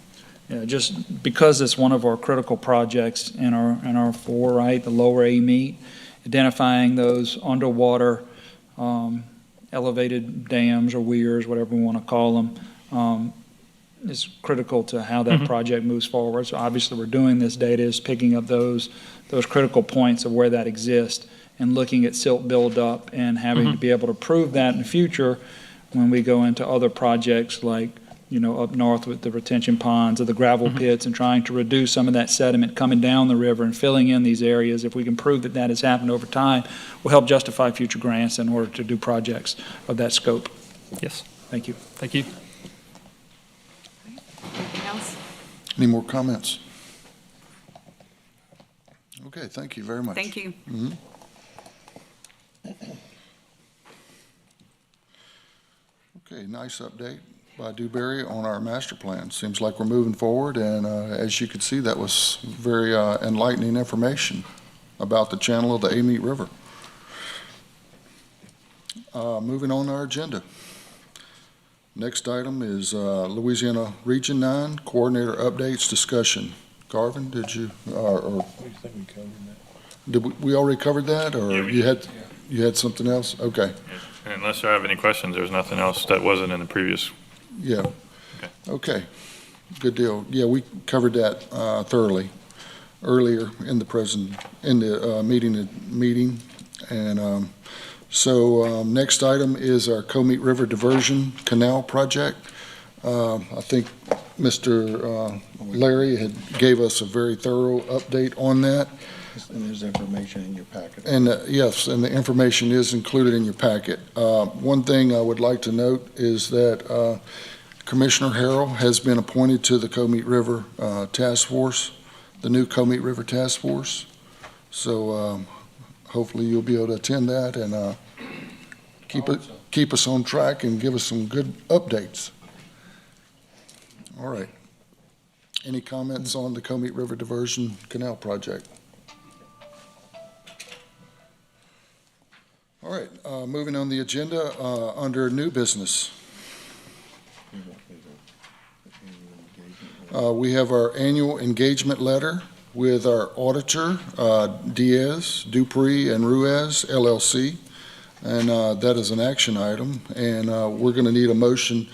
Yeah, just because it's one of our critical projects in our four, right, the lower Amite, identifying those underwater elevated dams or weirs, whatever we want to call them, is critical to how that project moves forward. So obviously we're doing this data is picking up those critical points of where that exists and looking at silt buildup and having to be able to prove that in the future when we go into other projects like, you know, up north with the retention ponds or the gravel pits and trying to reduce some of that sediment coming down the river and filling in these areas. If we can prove that that has happened over time, will help justify future grants in order to do projects of that scope. Yes. Thank you. Thank you. Anything else? Any more comments? Okay, thank you very much. Thank you. Okay, nice update by Dewberry on our master plan. Seems like we're moving forward, and as you could see, that was very enlightening information about the channel of the Amite River. Moving on to our agenda. Next item is Louisiana Region 9 Coordinator Updates Discussion. Garvin, did you, or did we already covered that, or Yeah, you had something else? Okay. Unless you have any questions, there's nothing else that wasn't in the previous. Yeah. Okay. Good deal. Yeah, we covered that thoroughly earlier in the meeting. And so next item is our Comite River Diversion Canal Project. I think Mr. Larry gave us a very thorough update on that. And there's information in your packet. And yes, and the information is included in your packet. One thing I would like to note is that Commissioner Harrell has been appointed to the Comite River Task Force, the new Comite River Task Force. So hopefully you'll be able to attend that and keep us on track and give us some good updates. All right. Any comments on the Comite River Diversion Canal Project? All right, moving on the agenda, under new business. We have our annual engagement letter with our auditor, Diaz, Dupree, and Ruiz, LLC, and that is an action item, and we're going to need a motion.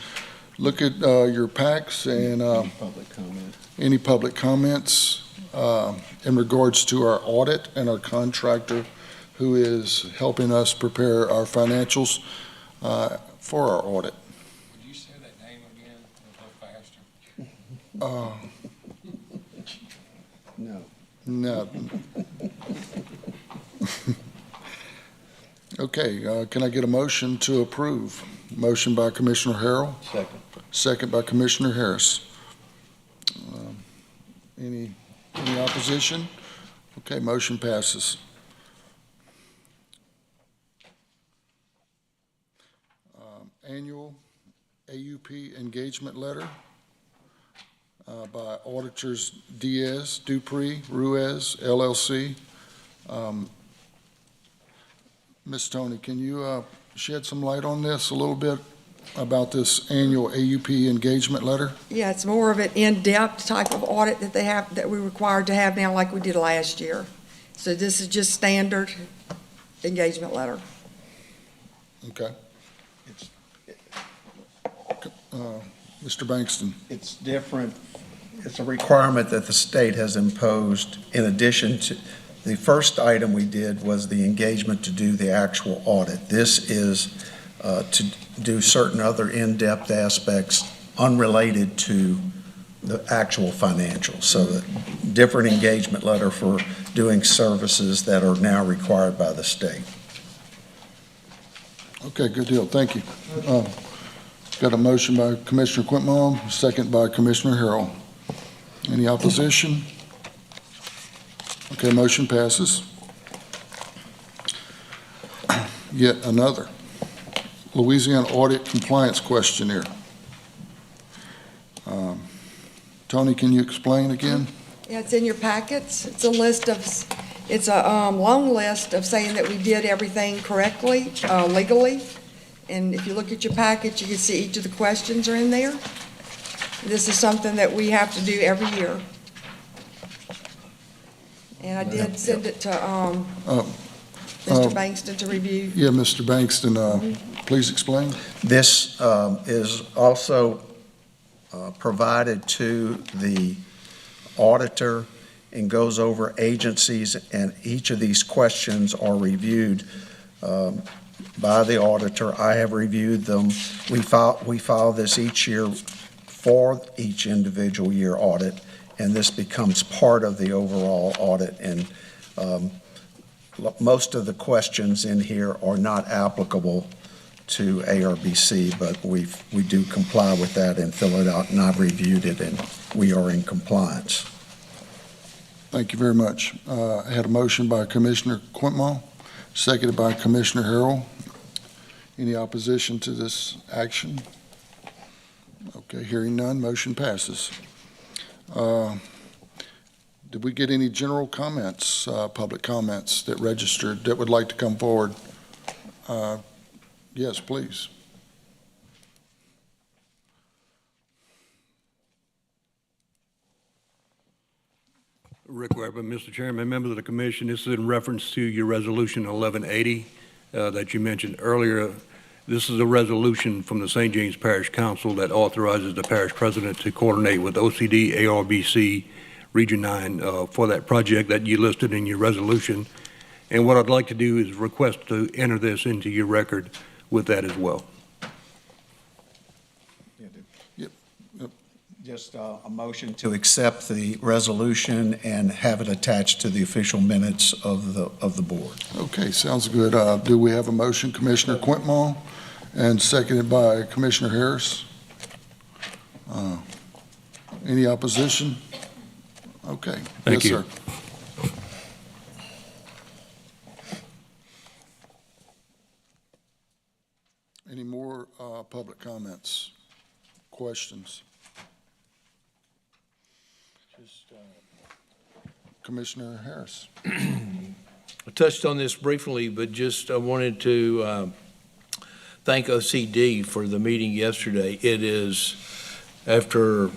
Look at your packs and any public comments in regards to our audit and our contractor who is helping us prepare our financials for our audit. Would you say that name again a little faster? No. Okay, can I get a motion to approve? Motion by Commissioner Harrell. Second. Second by Commissioner Harris. Any opposition? Okay, motion passes. Annual AUP engagement letter. by auditors Diaz, Dupree, Ruiz, LLC. Ms. Tony, can you shed some light on this a little bit about this annual AUP engagement letter? Yeah, it's more of an in-depth type of audit that they have, that we're required to have now like we did last year. So this is just standard engagement letter. Okay. Mr. Bankston. It's different. It's a requirement that the state has imposed in addition to, the first item we did was the engagement to do the actual audit. This is to do certain other in-depth aspects unrelated to the actual financials. So a different engagement letter for doing services that are now required by the state. Okay, good deal. Thank you. Got a motion by Commissioner Quintmall, second by Commissioner Harrell. Any opposition? Okay, motion passes. Yet another Louisiana Audit Compliance Questionnaire. Tony, can you explain again? Yeah, it's in your packets. It's a list of, it's a long list of saying that we did everything correctly, legally. And if you look at your package, you can see each of the questions are in there. This is something that we have to do every year. And I did send it to Mr. Bankston to review. Yeah, Mr. Bankston, please explain. This is also provided to the auditor and goes over agencies, and each of these questions are reviewed by the auditor. I have reviewed them. We file this each year for each individual year audit, and this becomes part of the overall audit. And most of the questions in here are not applicable to ARBC, but we do comply with that and fill it out, and I've reviewed it, and we are in compliance. Thank you very much. I had a motion by Commissioner Quintmall, seconded by Commissioner Harrell. Any opposition to this action? Okay, hearing none, motion passes. Did we get any general comments, public comments that registered that would like to come forward? Yes, please. Rick Weber, Mr. Chairman, members of the commission, this is in reference to your resolution 1180 that you mentioned earlier. This is a resolution from the St. James Parish Council that authorizes the parish president to coordinate with OCD, ARBC, Region 9 for that project that you listed in your resolution. And what I'd like to do is request to enter this into your record with that as well. Just a motion to accept the resolution and have it attached to the official minutes of the board. Okay, sounds good. Do we have a motion, Commissioner Quintmall, and seconded by Commissioner Harris? Any opposition? Okay. Thank you. Yes, sir. Any more public comments, questions? Commissioner Harris. I touched on this briefly, but just I wanted to thank OCD for the meeting yesterday. It is, after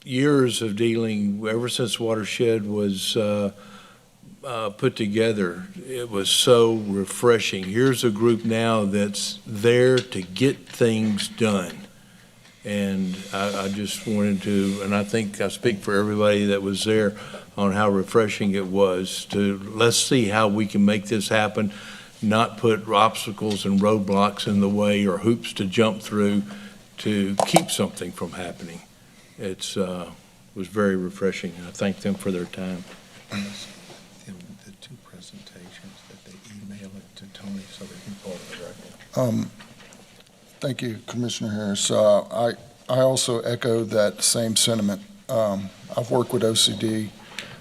years of dealing, ever since Watershed was put together, it was so refreshing. Here's a group now that's there to get things done. And I just wanted to, and I think I speak for everybody that was there on how refreshing it was to, let's see how we can make this happen, not put obstacles and roadblocks in the way or hoops to jump through to keep something from happening. It's was very refreshing. I thank them for their time. The two presentations that they email it to Tony so that he can part of the record. Thank you, Commissioner Harris. I also echo that same sentiment. I've worked with OCD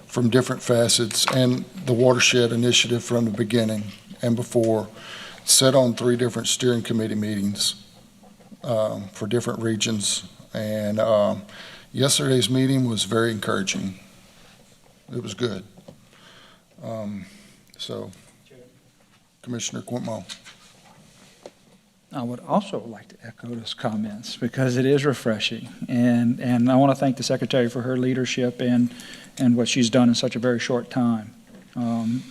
from different facets and the Watershed Initiative from the beginning and before, sat on 3 different steering committee meetings for different regions. And, Yesterday's meeting was very encouraging. It was good. So, Commissioner Quintmall. I would also like to echo those comments because it is refreshing. And I want to thank the Secretary for her leadership and what she's done in such a very short time.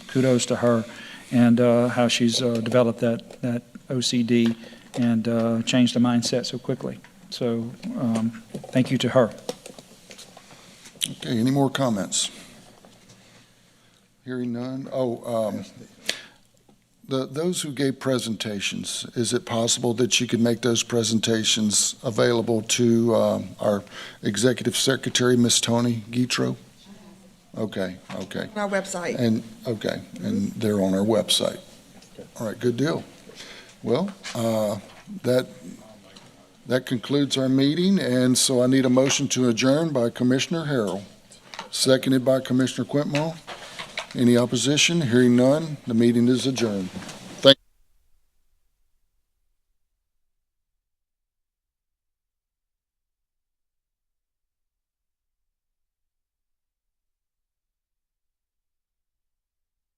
Kudos to her and how she's developed that OCD and changed the mindset so quickly. So thank you to her. Okay, any more comments? Hearing none. Those who gave presentations, is it possible that you could make those presentations available to our Executive Secretary, Ms. Tony Guitro? Okay. On our website. And they're on our website. All right, good deal. Well, that concludes our meeting, and so I need a motion to adjourn by Commissioner Harrell, seconded by Commissioner Quintmall. Any opposition? Hearing none, the meeting is adjourned.